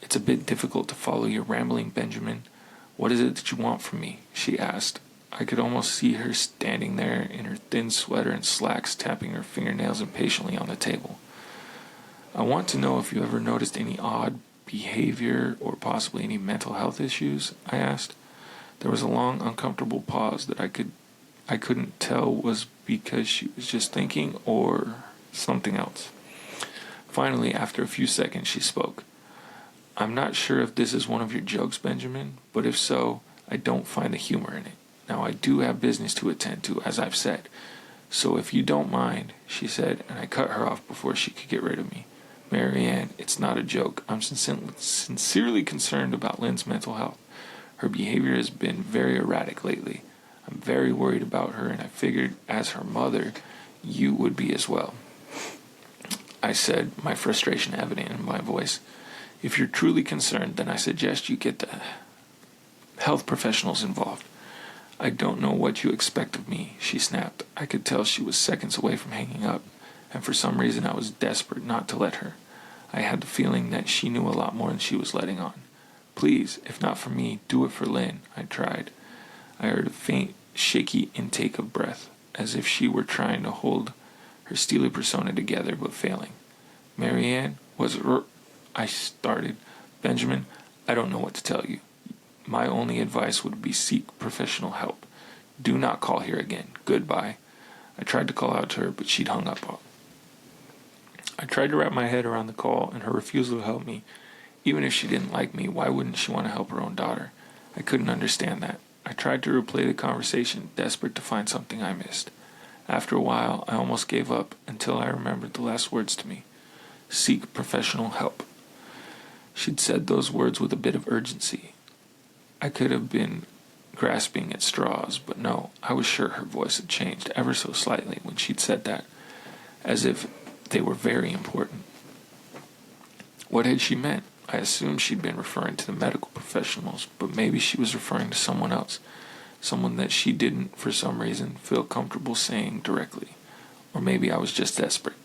"It's a bit difficult to follow your rambling, Benjamin. What is it that you want from me?" she asked. I could almost see her standing there in her thin sweater and slacks, tapping her fingernails impatiently on the table. "I want to know if you ever noticed any odd behavior or possibly any mental health issues," I asked. There was a long, uncomfortable pause that I couldn't tell was because she was just thinking or something else. Finally, after a few seconds, she spoke. "I'm not sure if this is one of your jokes, Benjamin, but if so, I don't find the humor in it. Now, I do have business to attend to, as I've said. So if you don't mind," she said, and I cut her off before she could get rid of me. "Mary Ann, it's not a joke. I'm sincerely concerned about Lynn's mental health. Her behavior has been very erratic lately. I'm very worried about her, and I figured, as her mother, you would be as well," I said, my frustration evident in my voice. "If you're truly concerned, then I suggest you get the health professionals involved." "I don't know what you expect of me," she snapped. I could tell she was seconds away from hanging up, and for some reason I was desperate not to let her. I had the feeling that she knew a lot more than she was letting on. "Please, if not for me, do it for Lynn," I tried. I heard a faint, shaky intake of breath, as if she were trying to hold her steely persona together but failing. "Mary Ann, I started. "Benjamin, I don't know what to tell you. My only advice would be seek professional help. Do not call here again. Goodbye." I tried to call out to her, but she'd hung up. I tried to wrap my head around the call and her refusal to help me. Even if she didn't like me, why wouldn't she want to help her own daughter? I couldn't understand that. I tried to replay the conversation, desperate to find something I missed. After a while, I almost gave up until I remembered the last words to me. Seek professional help. She'd said those words with a bit of urgency. I could have been grasping at straws, but no, I was sure her voice had changed ever so slightly when she'd said that, as if they were very important. What had she meant? I assumed she'd been referring to the medical professionals, but maybe she was referring to someone else, someone that she didn't, for some reason, feel comfortable saying directly. Or maybe I was just desperate.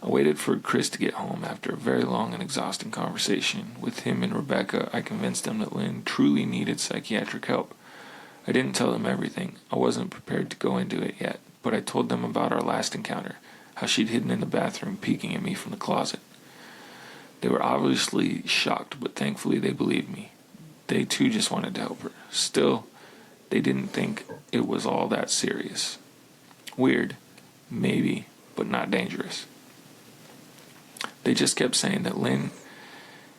I waited for Chris to get home. After a very long and exhausting conversation with him and Rebecca, I convinced them that Lynn truly needed psychiatric help. I didn't tell them everything. I wasn't prepared to go into it yet, but I told them about our last encounter, how she'd hidden in the bathroom peeking at me from the closet. They were obviously shocked, but thankfully they believed me. They too just wanted to help her. Still, they didn't think it was all that serious. Weird, maybe, but not dangerous. They just kept saying that Lynn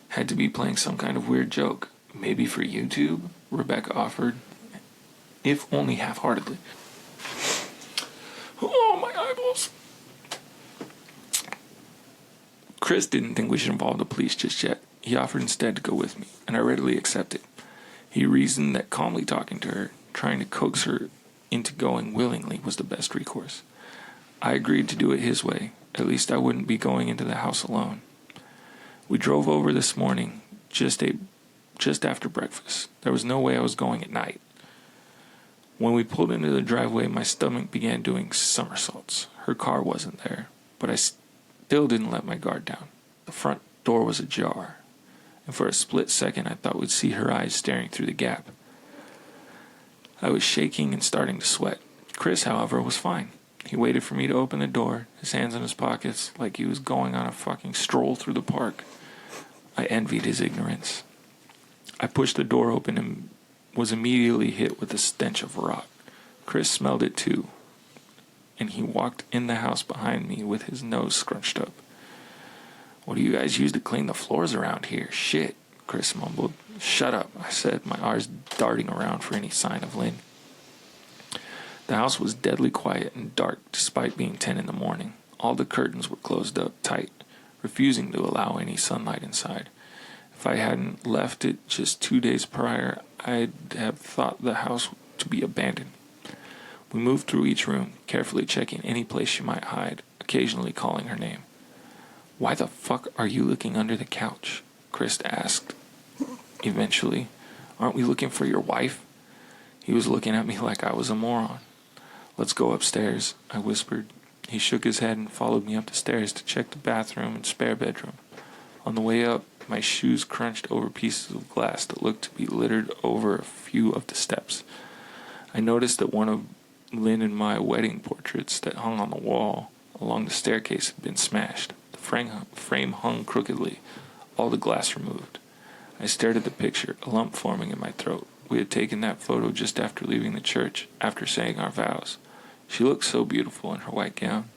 had to be playing some kind of weird joke. Maybe for YouTube, Rebecca offered, if only half-heartedly. Oh, my eyeballs. Chris didn't think we should involve the police just yet. He offered instead to go with me, and I readily accepted. He reasoned that calmly talking to her, trying to coax her into going willingly, was the best recourse. I agreed to do it his way. At least I wouldn't be going into the house alone. We drove over this morning, just after breakfast. There was no way I was going at night. When we pulled into the driveway, my stomach began doing somersaults. Her car wasn't there, but I still didn't let my guard down. The front door was ajar, and for a split second I thought we'd see her eyes staring through the gap. I was shaking and starting to sweat. Chris, however, was fine. He waited for me to open the door, his hands in his pockets, like he was going on a fucking stroll through the park. I envied his ignorance. I pushed the door open and was immediately hit with the stench of rot. Chris smelled it too, and he walked in the house behind me with his nose scrunched up. "What do you guys use to clean the floors around here? Shit," Chris mumbled. "Shut up," I said, my eyes darting around for any sign of Lynn. The house was deadly quiet and dark despite being 10 in the morning. All the curtains were closed up tight, refusing to allow any sunlight inside. If I hadn't left it just 2 days prior, I'd have thought the house to be abandoned. We moved through each room, carefully checking any place she might hide, occasionally calling her name. "Why the fuck are you looking under the couch?" Chris asked eventually. "Aren't we looking for your wife?" He was looking at me like I was a moron. "Let's go upstairs," I whispered. He shook his head and followed me up the stairs to check the bathroom and spare bedroom. On the way up, my shoes crunched over pieces of glass that looked to be littered over a few of the steps. I noticed that one of Lynn and my wedding portraits that hung on the wall along the staircase had been smashed. The frame hung crookedly, all the glass removed. I stared at the picture, a lump forming in my throat. We had taken that photo just after leaving the church, after saying our vows. She looked so beautiful in her white gown.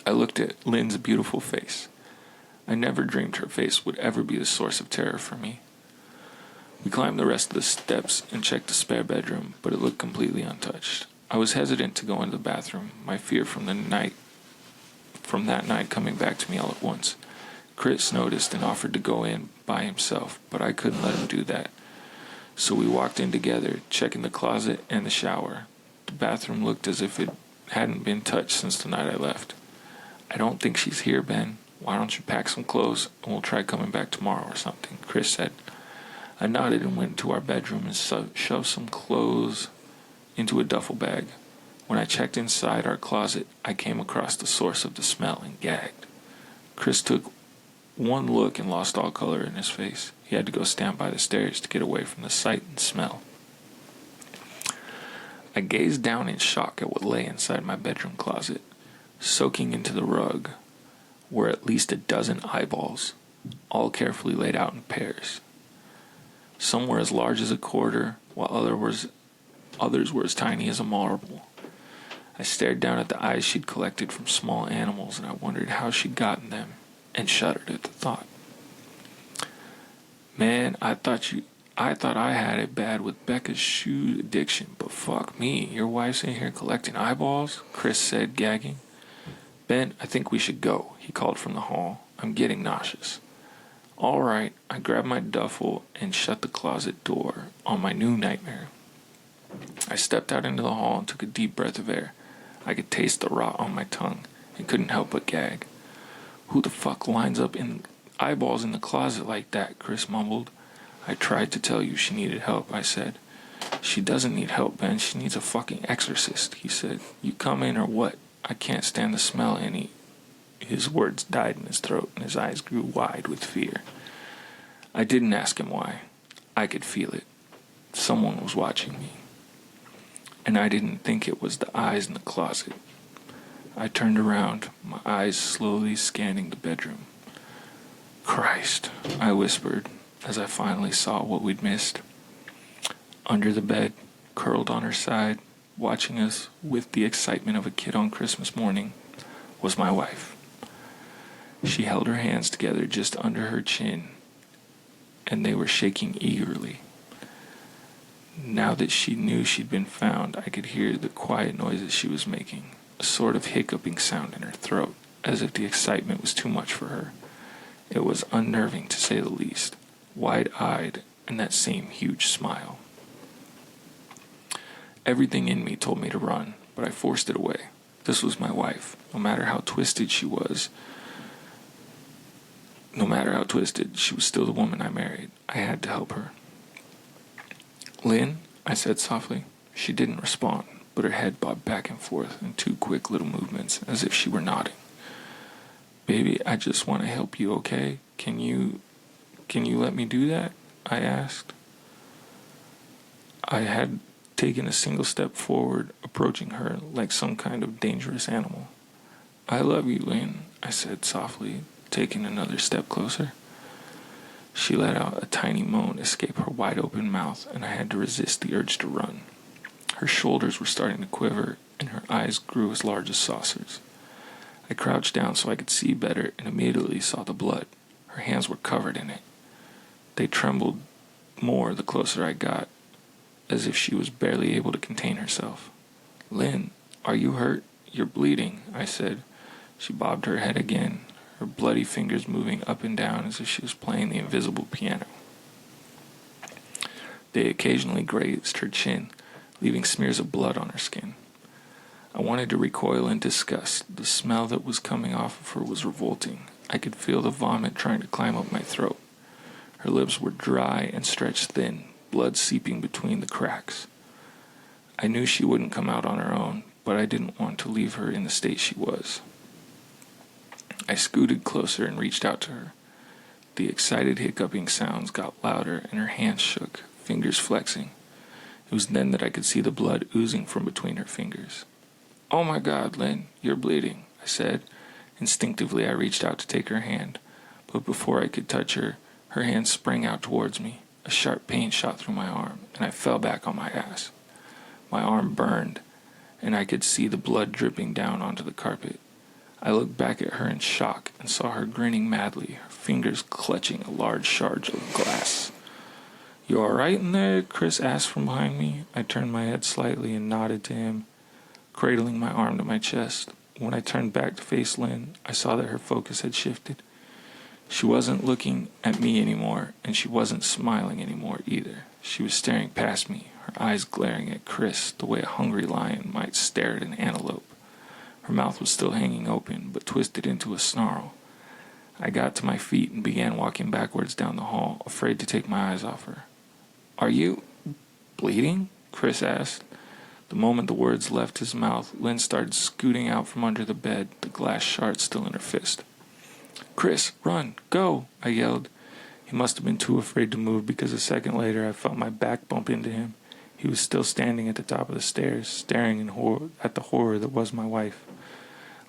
I looked at Lynn's beautiful face. I never dreamed her face would ever be the source of terror for me. We climbed the rest of the steps and checked the spare bedroom, but it looked completely untouched. I was hesitant to go into the bathroom, my fear from that night coming back to me all at once. Chris noticed and offered to go in by himself, but I couldn't let him do that. So we walked in together, checking the closet and the shower. The bathroom looked as if it hadn't been touched since the night I left. "I don't think she's here, Ben. Why don't you pack some clothes and we'll try coming back tomorrow or something," Chris said. I nodded and went into our bedroom and shoved some clothes into a duffel bag. When I checked inside our closet, I came across the source of the smell and gagged. Chris took one look and lost all color in his face. He had to go stand by the stairs to get away from the sight and smell. I gazed down in shock at what lay inside my bedroom closet. Soaking into the rug were at least a dozen eyeballs, all carefully laid out in pairs. Some were as large as a quarter, while others were as tiny as a marble. I stared down at the eyes she'd collected from small animals, and I wondered how she'd gotten them, and shuddered at the thought. "Man, I thought I had it bad with Becca's shoe addiction, but fuck me, your wife's in here collecting eyeballs?" Chris said, gagging. "Ben, I think we should go," he called from the hall. "I'm getting nauseous." "All right," I grabbed my duffel and shut the closet door on my new nightmare. I stepped out into the hall and took a deep breath of air. I could taste the rot on my tongue and couldn't help but gag. "Who the fuck lines up in eyeballs in the closet like that?" Chris mumbled. "I tried to tell you she needed help," I said. "She doesn't need help, Ben. She needs a fucking exorcist," he said. "You come in or what? I can't stand the smell any." His words died in his throat and his eyes grew wide with fear. I didn't ask him why. I could feel it. Someone was watching me. And I didn't think it was the eyes in the closet. I turned around, my eyes slowly scanning the bedroom. "Christ," I whispered as I finally saw what we'd missed. Under the bed, curled on her side, watching us with the excitement of a kid on Christmas morning, was my wife. She held her hands together just under her chin, and they were shaking eagerly. Now that she knew she'd been found, I could hear the quiet noises she was making, a sort of hiccuping sound in her throat, as if the excitement was too much for her. It was unnerving, to say the least. Wide-eyed and that same huge smile. Everything in me told me to run, but I forced it away. This was my wife. No matter how twisted, she was still the woman I married. I had to help her. "Lynn," I said softly. She didn't respond, but her head bobbed back and forth in 2 quick little movements, as if she were nodding. "Baby, I just want to help you, okay? Can you let me do that?" I asked. I had taken a single step forward, approaching her like some kind of dangerous animal. "I love you, Lynn," I said softly, taking another step closer. She let out a tiny moan escape her wide-open mouth, and I had to resist the urge to run. Her shoulders were starting to quiver, and her eyes grew as large as saucers. I crouched down so I could see better and immediately saw the blood. Her hands were covered in it. They trembled more the closer I got, as if she was barely able to contain herself. "Lynn, are you hurt? You're bleeding," I said. She bobbed her head again, her bloody fingers moving up and down as if she was playing the invisible piano. They occasionally grazed her chin, leaving smears of blood on her skin. I wanted to recoil in disgust. The smell that was coming off of her was revolting. I could feel the vomit trying to climb up my throat. Her lips were dry and stretched thin, blood seeping between the cracks. I knew she wouldn't come out on her own, but I didn't want to leave her in the state she was. I scooted closer and reached out to her. The excited hiccuping sounds got louder and her hands shook, fingers flexing. It was then that I could see the blood oozing from between her fingers. "Oh my God, Lynn, you're bleeding," I said. Instinctively, I reached out to take her hand, but before I could touch her, her hand sprang out towards me. A sharp pain shot through my arm, and I fell back on my ass. My arm burned, and I could see the blood dripping down onto the carpet. I looked back at her in shock and saw her grinning madly, her fingers clutching a large shard of glass. "You all right in there?" Chris asked from behind me. I turned my head slightly and nodded to him, cradling my arm to my chest. When I turned back to face Lynn, I saw that her focus had shifted. She wasn't looking at me anymore, and she wasn't smiling anymore either. She was staring past me, her eyes glaring at Chris the way a hungry lion might stare at an antelope. Her mouth was still hanging open, but twisted into a snarl. I got to my feet and began walking backwards down the hall, afraid to take my eyes off her. "Are you bleeding?" Chris asked. The moment the words left his mouth, Lynn started scooting out from under the bed, the glass shard still in her fist. "Chris, run, go!" I yelled. He must have been too afraid to move because a second later I felt my back bump into him. He was still standing at the top of the stairs, staring in horror at the horror that was my wife.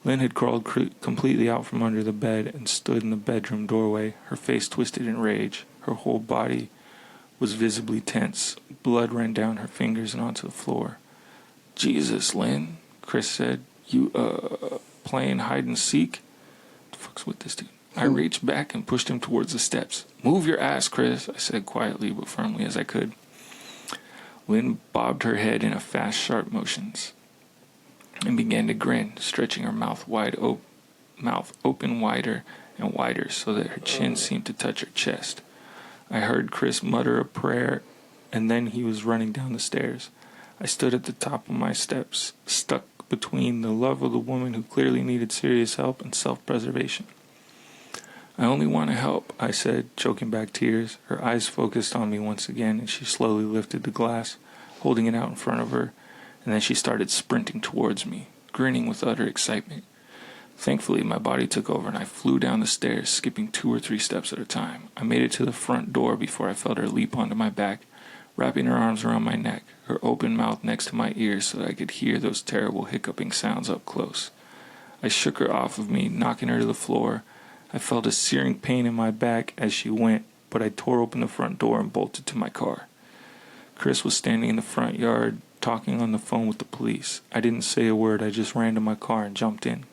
Lynn had crawled completely out from under the bed and stood in the bedroom doorway, her face twisted in rage. Her whole body was visibly tense. Blood ran down her fingers and onto the floor. "Jesus, Lynn," Chris said. "You, playing hide and seek?" What the fuck's with this dude? I reached back and pushed him towards the steps. "Move your ass, Chris," I said quietly but firmly as I could. Lynn bobbed her head in a fast, sharp motions and began to grin, stretching her mouth open wider and wider so that her chin seemed to touch her chest. I heard Chris mutter a prayer, and then he was running down the stairs. I stood at the top of my steps, stuck between the love of the woman who clearly needed serious help and self-preservation. "I only want to help," I said, choking back tears. Her eyes focused on me once again, and she slowly lifted the glass, holding it out in front of her, and then she started sprinting towards me, grinning with utter excitement. Thankfully, my body took over, and I flew down the stairs, skipping 2 or 3 steps at a time. I made it to the front door before I felt her leap onto my back, wrapping her arms around my neck, her open mouth next to my ear so that I could hear those terrible hiccuping sounds up close. I shook her off of me, knocking her to the floor. I felt a searing pain in my back as she went, but I tore open the front door and bolted to my car. Chris was standing in the front yard, talking on the phone with the police. I didn't say a word, I just ran to my car and jumped in.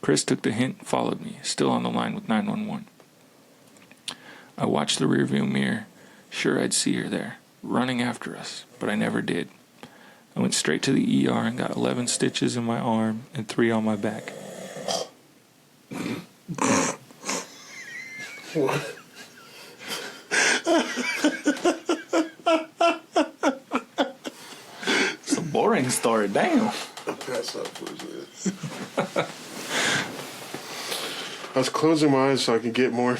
Chris took the hint and followed me, still on the line with 911. I watched the rearview mirror, sure I'd see her there, running after us, but I never did. I went straight to the ER and got 11 stitches in my arm and 3 on my back. What? story. Damn. I'll pass out for a minute. I was closing my eyes so I could get more.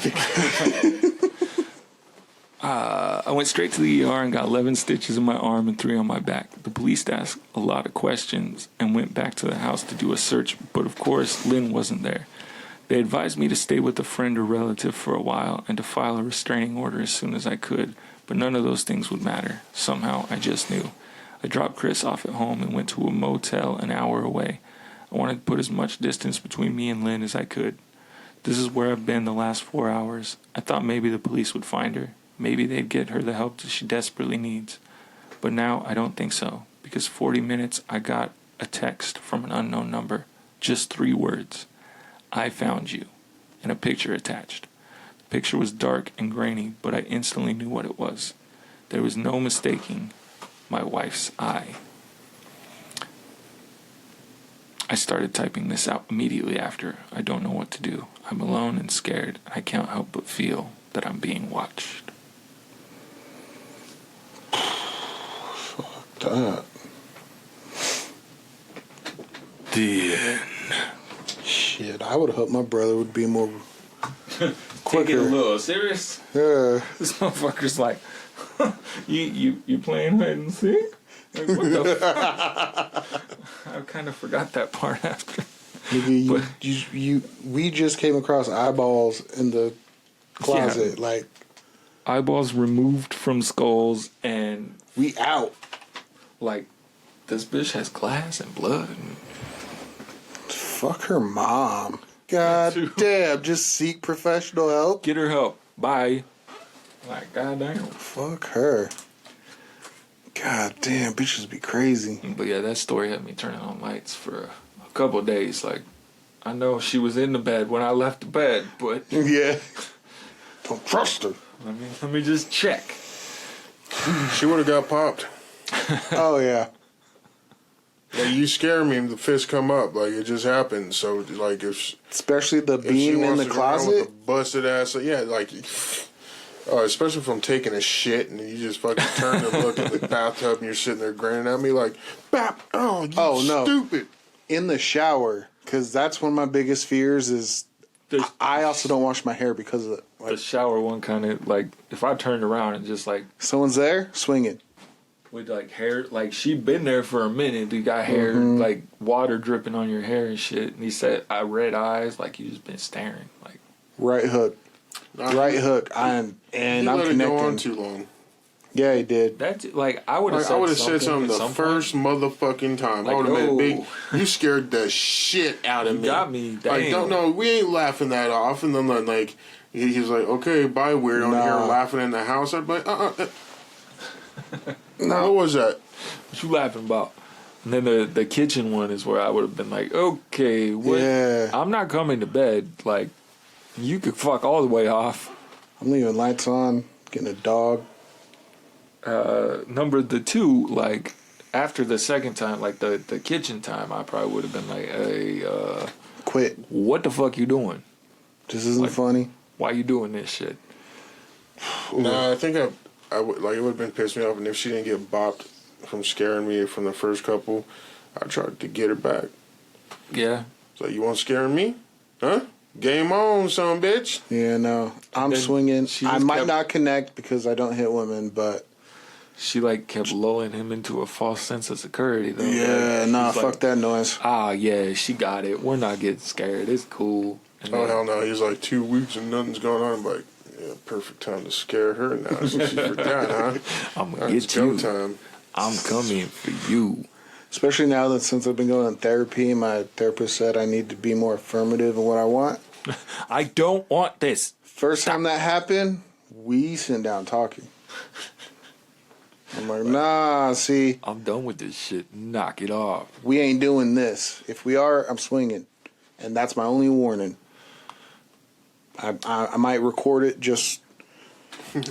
I went straight to the ER and got 11 stitches in my arm and 3 on my back. The police asked a lot of questions and went back to the house to do a search, but of course, Lynn wasn't there. They advised me to stay with a friend or relative for a while and to file a restraining order as soon as I could, but none of those things would matter. Somehow, I just knew. I dropped Chris off at home and went to a motel an hour away. I wanted to put as much distance between me and Lynn as I could. This is where I've been the last 4 hours. I thought maybe the police would find her. Maybe they'd get her the help that she desperately needs. But now I don't think so, because 40 minutes I got a text from an unknown number. Just 3 words. I found you. And a picture attached. The picture was dark and grainy, but I instantly knew what it was. There was no mistaking my wife's eye. I started typing this out immediately after. I don't know what to do. I'm alone and scared. I can't help but feel that I'm being watched. Fuck that. The end. Shit, I would have hoped my brother would be more Take quicker. it a little serious. Yeah. This motherfucker's like, you playing hide and seek? Like, what the fuck? I kind of forgot that part after. Nigga, we just came across eyeballs in the closet. Yeah. Like, Eyeballs removed from skulls, and we out. like, this bitch has glass and blood. And Fuck her mom. God damn, just seek professional help. get her help. Bye. Like, goddamn. Fuck her. God damn, bitches be crazy. But yeah, that story had me turning on lights for a couple of days. Like, I know she was in the bed when I left the bed, but Yeah. Don't trust her. let me just check. She would have got popped. Oh, yeah. Like, you scare me and the fist come up. Like, it just happened. So, like, if Especially the she beam in wants the to go around closet. with a busted ass, yeah, like, especially from taking a shit and you just fucking turn and look at the bathtub and you're sitting there grinning at me like, bap, oh, you No. stupid. In the shower, because that's one of my biggest fears is The, I also don't wash my hair because of it. the Like, shower one kind of, like, if I turned around and just, like, someone's there, swing it. with, like, hair, like, she'd been there for a minute. You got hair, like, water dripping on your hair and shit. And he said, I red eyes, like, you just been staring. Like, Right hook. Right hook. I'm You let it go on connecting. too long. Yeah, he did. that's, like, I would have Like, said I would have something said something at the some first point. motherfucking time. Like, I would have yo. been big. You scared the shit out of You me. got me, Like, damn. no, we ain't laughing that off. And then, like, he's like, okay, bye, weirdo. And Nah. here laughing in the house. I'd be like, No, what was that? What you laughing about? And then the kitchen one is where I would have been like, okay, what? Yeah. I'm not coming to bed. Like, you could fuck all the way off. I'm leaving lights on, getting a dog. Number 2, like, after the second time, like the kitchen time, I probably would have been like, hey, Quit. what the fuck you doing? This isn't Like- funny. Why you doing this shit? No, I think I would, like, it would have been pissed me off. And if she didn't get bopped from scaring me from the first couple, I tried to get her back. Yeah. So, you want scaring me? Huh? Game on, son, bitch. Yeah, no. I'm then swinging. she I just might kept- not connect because I don't hit women, but She, like, kept lulling him into a false sense of security, though. yeah, Like, nah, she's fuck like, that noise. Ah, yeah, she got it. We're not getting scared. It's cool. And Oh, then- hell no. He's like 2 weeks and nothing's going on. I'm like, yeah, perfect time to scare her now. So she forgot, huh? I'm All gonna right, it's get go you. time. I'm coming for you. Especially now that since I've been going to therapy, my therapist said I need to be more affirmative in what I want. I don't want this. First time that happened, we sit down talking. I'm like, nah, see, I'm done with this shit. Knock it off. we ain't doing this. If we are, I'm swinging. And that's my only warning. I might record it just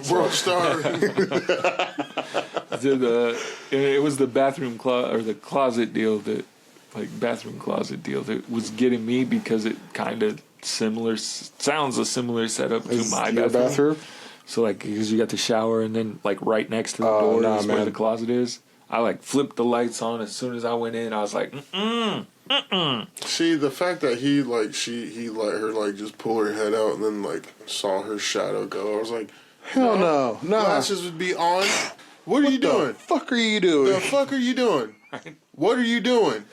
World star. It was the bathroom or the closet deal that, like, bathroom closet deal that was getting me because it kind of sounds a similar setup to Is my your bathroom. So, like, because you got the shower and then, like, right next to the Oh, door nah, is where man. the closet is. I like flipped the lights on as soon as I went in. I was like, See, the fact that he let her like just pull her head out and then like saw her shadow go. I was like, Hell no. Glasses would be on. What are you doing? The fuck are you doing? The fuck are you doing? What are you doing?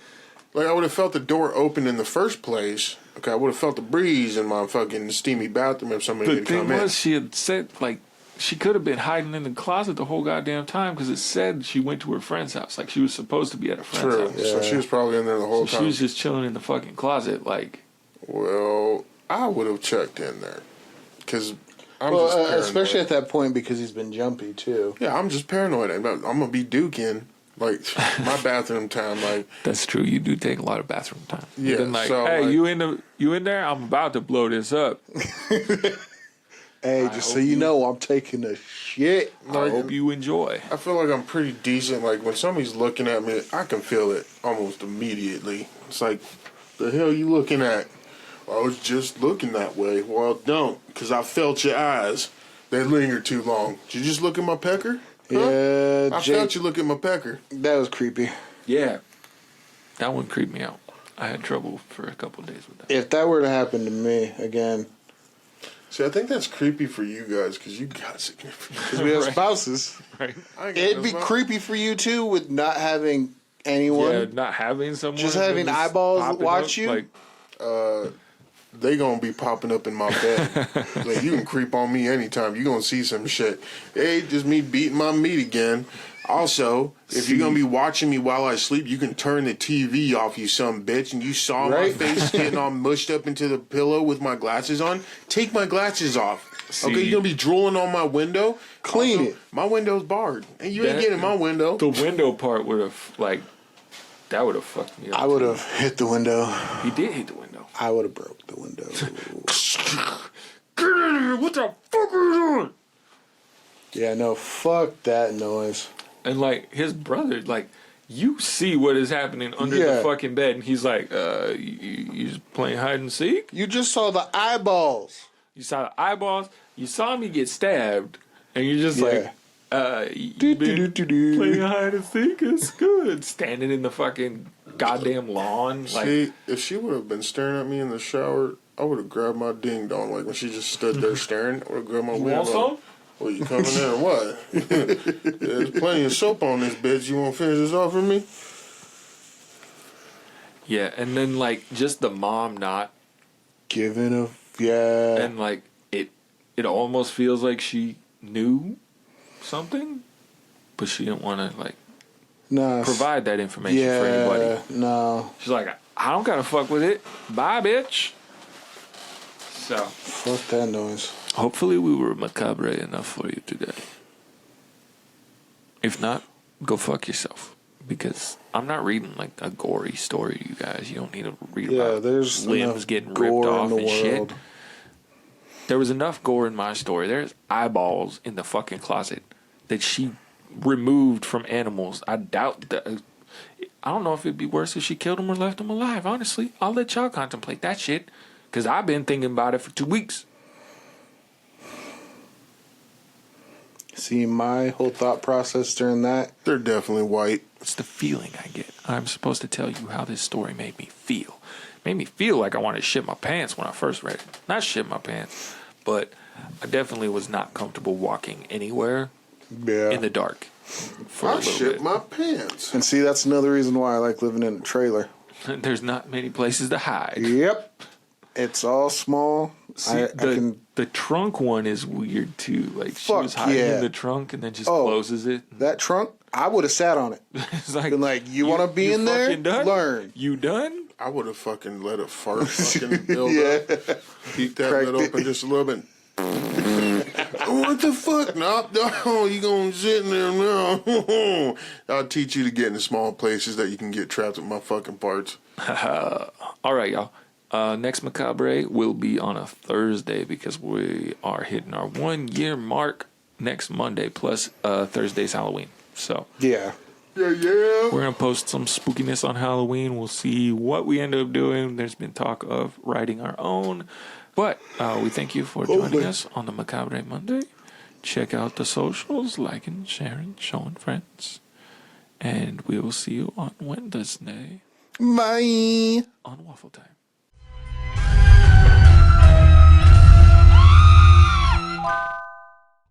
Like, I would have felt the door open in the first place. Okay, I would have felt the breeze in my fucking steamy bathroom if somebody the had come thing in. was, she had said, like, she could have been hiding in the closet the whole goddamn time because it said she went to her friend's house. Like, she was supposed to be at a friend's True. house. Yeah. So she was probably in there the whole time. She was just chilling in the fucking closet, like. Well, I would have checked in there. Because I'm just paranoid. Especially at that point because he's been jumpy, too. Yeah, I'm just paranoid. I'm going to be duking. Like, my bathroom time, like... That's true. You do take a lot of bathroom time. Yeah, then like, so, hey, like, you in there? I'm about to blow this up. Hey, just so you know, I'm taking a shit. I hope you enjoy. I feel like I'm pretty decent. Like, when somebody's looking at me, I can feel it almost immediately. It's like, the hell you looking at? I was just looking that way. Well, don't, because I felt your eyes. They linger too long. Did you just look at my pecker? Huh? Yeah, I felt you look at my pecker. That was creepy. Yeah. That one creeped me out. I had trouble for a couple of days with that. If that were to happen to me again, See, I think that's creepy for you guys because you got significant. because we have spouses, Right. it'd be creepy for you too with not having anyone. Yeah, not having someone. Just having eyeballs popping watch up, you? Like, They gonna be popping up in my bed. Like, you can creep on me anytime. You gonna see some shit. Hey, just me beating my meat again. Also, if you're gonna be watching me while I sleep, you can turn the TV off, you some bitch. And you saw my Right. face getting all mushed up into the pillow with my glasses on. Take my glasses off. See, Okay, you're gonna be drooling on my window. Clean it. My window's barred, and you ain't getting my window. the window part would have, like, that would have fucked me up. I would have hit the window. He did hit the window. I would have broke the window. Get in here! What the fuck are you doing? Yeah, no, fuck that noise. And, like, his brother, like, you see what is happening under Yeah. the fucking bed, and he's like, you just playing hide and seek? You just saw the eyeballs. You saw the eyeballs, you saw me get stabbed, and you're just Yeah. like, you been playing hide and seek? It's good. Standing in the fucking goddamn lawn. Like, See, if she would have been staring at me in the shower, I would have grabbed my ding dong. Like, when she just stood there staring, I would have grabbed my you wig. want Like, some? well, you coming in or what? There's plenty of soap on this bitch. You want to finish this off for me? Yeah, and then, like, just the mom not, Giving a yeah. and, like, it almost feels like she knew something, but she didn't want to, like, Nah, provide that information for anybody. No. She's like, I don't gotta fuck with it. Bye, bitch. So, Fuck that noise. hopefully we were macabre enough for you today. If not, go fuck yourself. Because I'm not reading, like, a gory story to you guys. You don't need to read Yeah, about there's limbs enough getting ripped gore off in the and shit. world. There was enough gore in my story. There's eyeballs in the fucking closet that she removed from animals. I doubt that. I don't know if it'd be worse if she killed them or left them alive. Honestly, I'll let y'all contemplate that shit. Because I've been thinking about it for 2 weeks. See, my whole thought process during that. They're definitely white. It's the feeling I get. I'm supposed to tell you how this story made me feel. Made me feel like I wanted to shit my pants when I first read it. Not shit my pants, but I definitely was not comfortable walking anywhere Yeah. in the dark for a I little shit bit. my pants. And see, that's another reason why I like living in a trailer. There's not many places to hide. Yep. It's all small. See, I can. the trunk one is weird too. Like she Fuck was hiding yeah. in the trunk and then just Oh. closes it. That trunk, I would have sat on it. It's like, Been like, you want to be you in there? fucking done? Learn. You done? I would have fucking let a fart fucking build Yeah. up. Peek that Cracked lid it. open just a little bit. What the fuck? No, you gonna sit in there now. I'll teach you to get in small places that you can get trapped with my fucking parts. All right, y'all. Next Macabre will be on a Thursday because we are hitting our 1 year mark next Monday, plus Thursday's Halloween. So Yeah. Yeah. we're going to post some spookiness on Halloween. We'll see what we end up doing. There's been talk of writing our own. But we thank you for joining us on the Macabre Monday. Check out the socials, liking, sharing, showing friends. And we will see you on Wednesday Bye. on Waffle Time.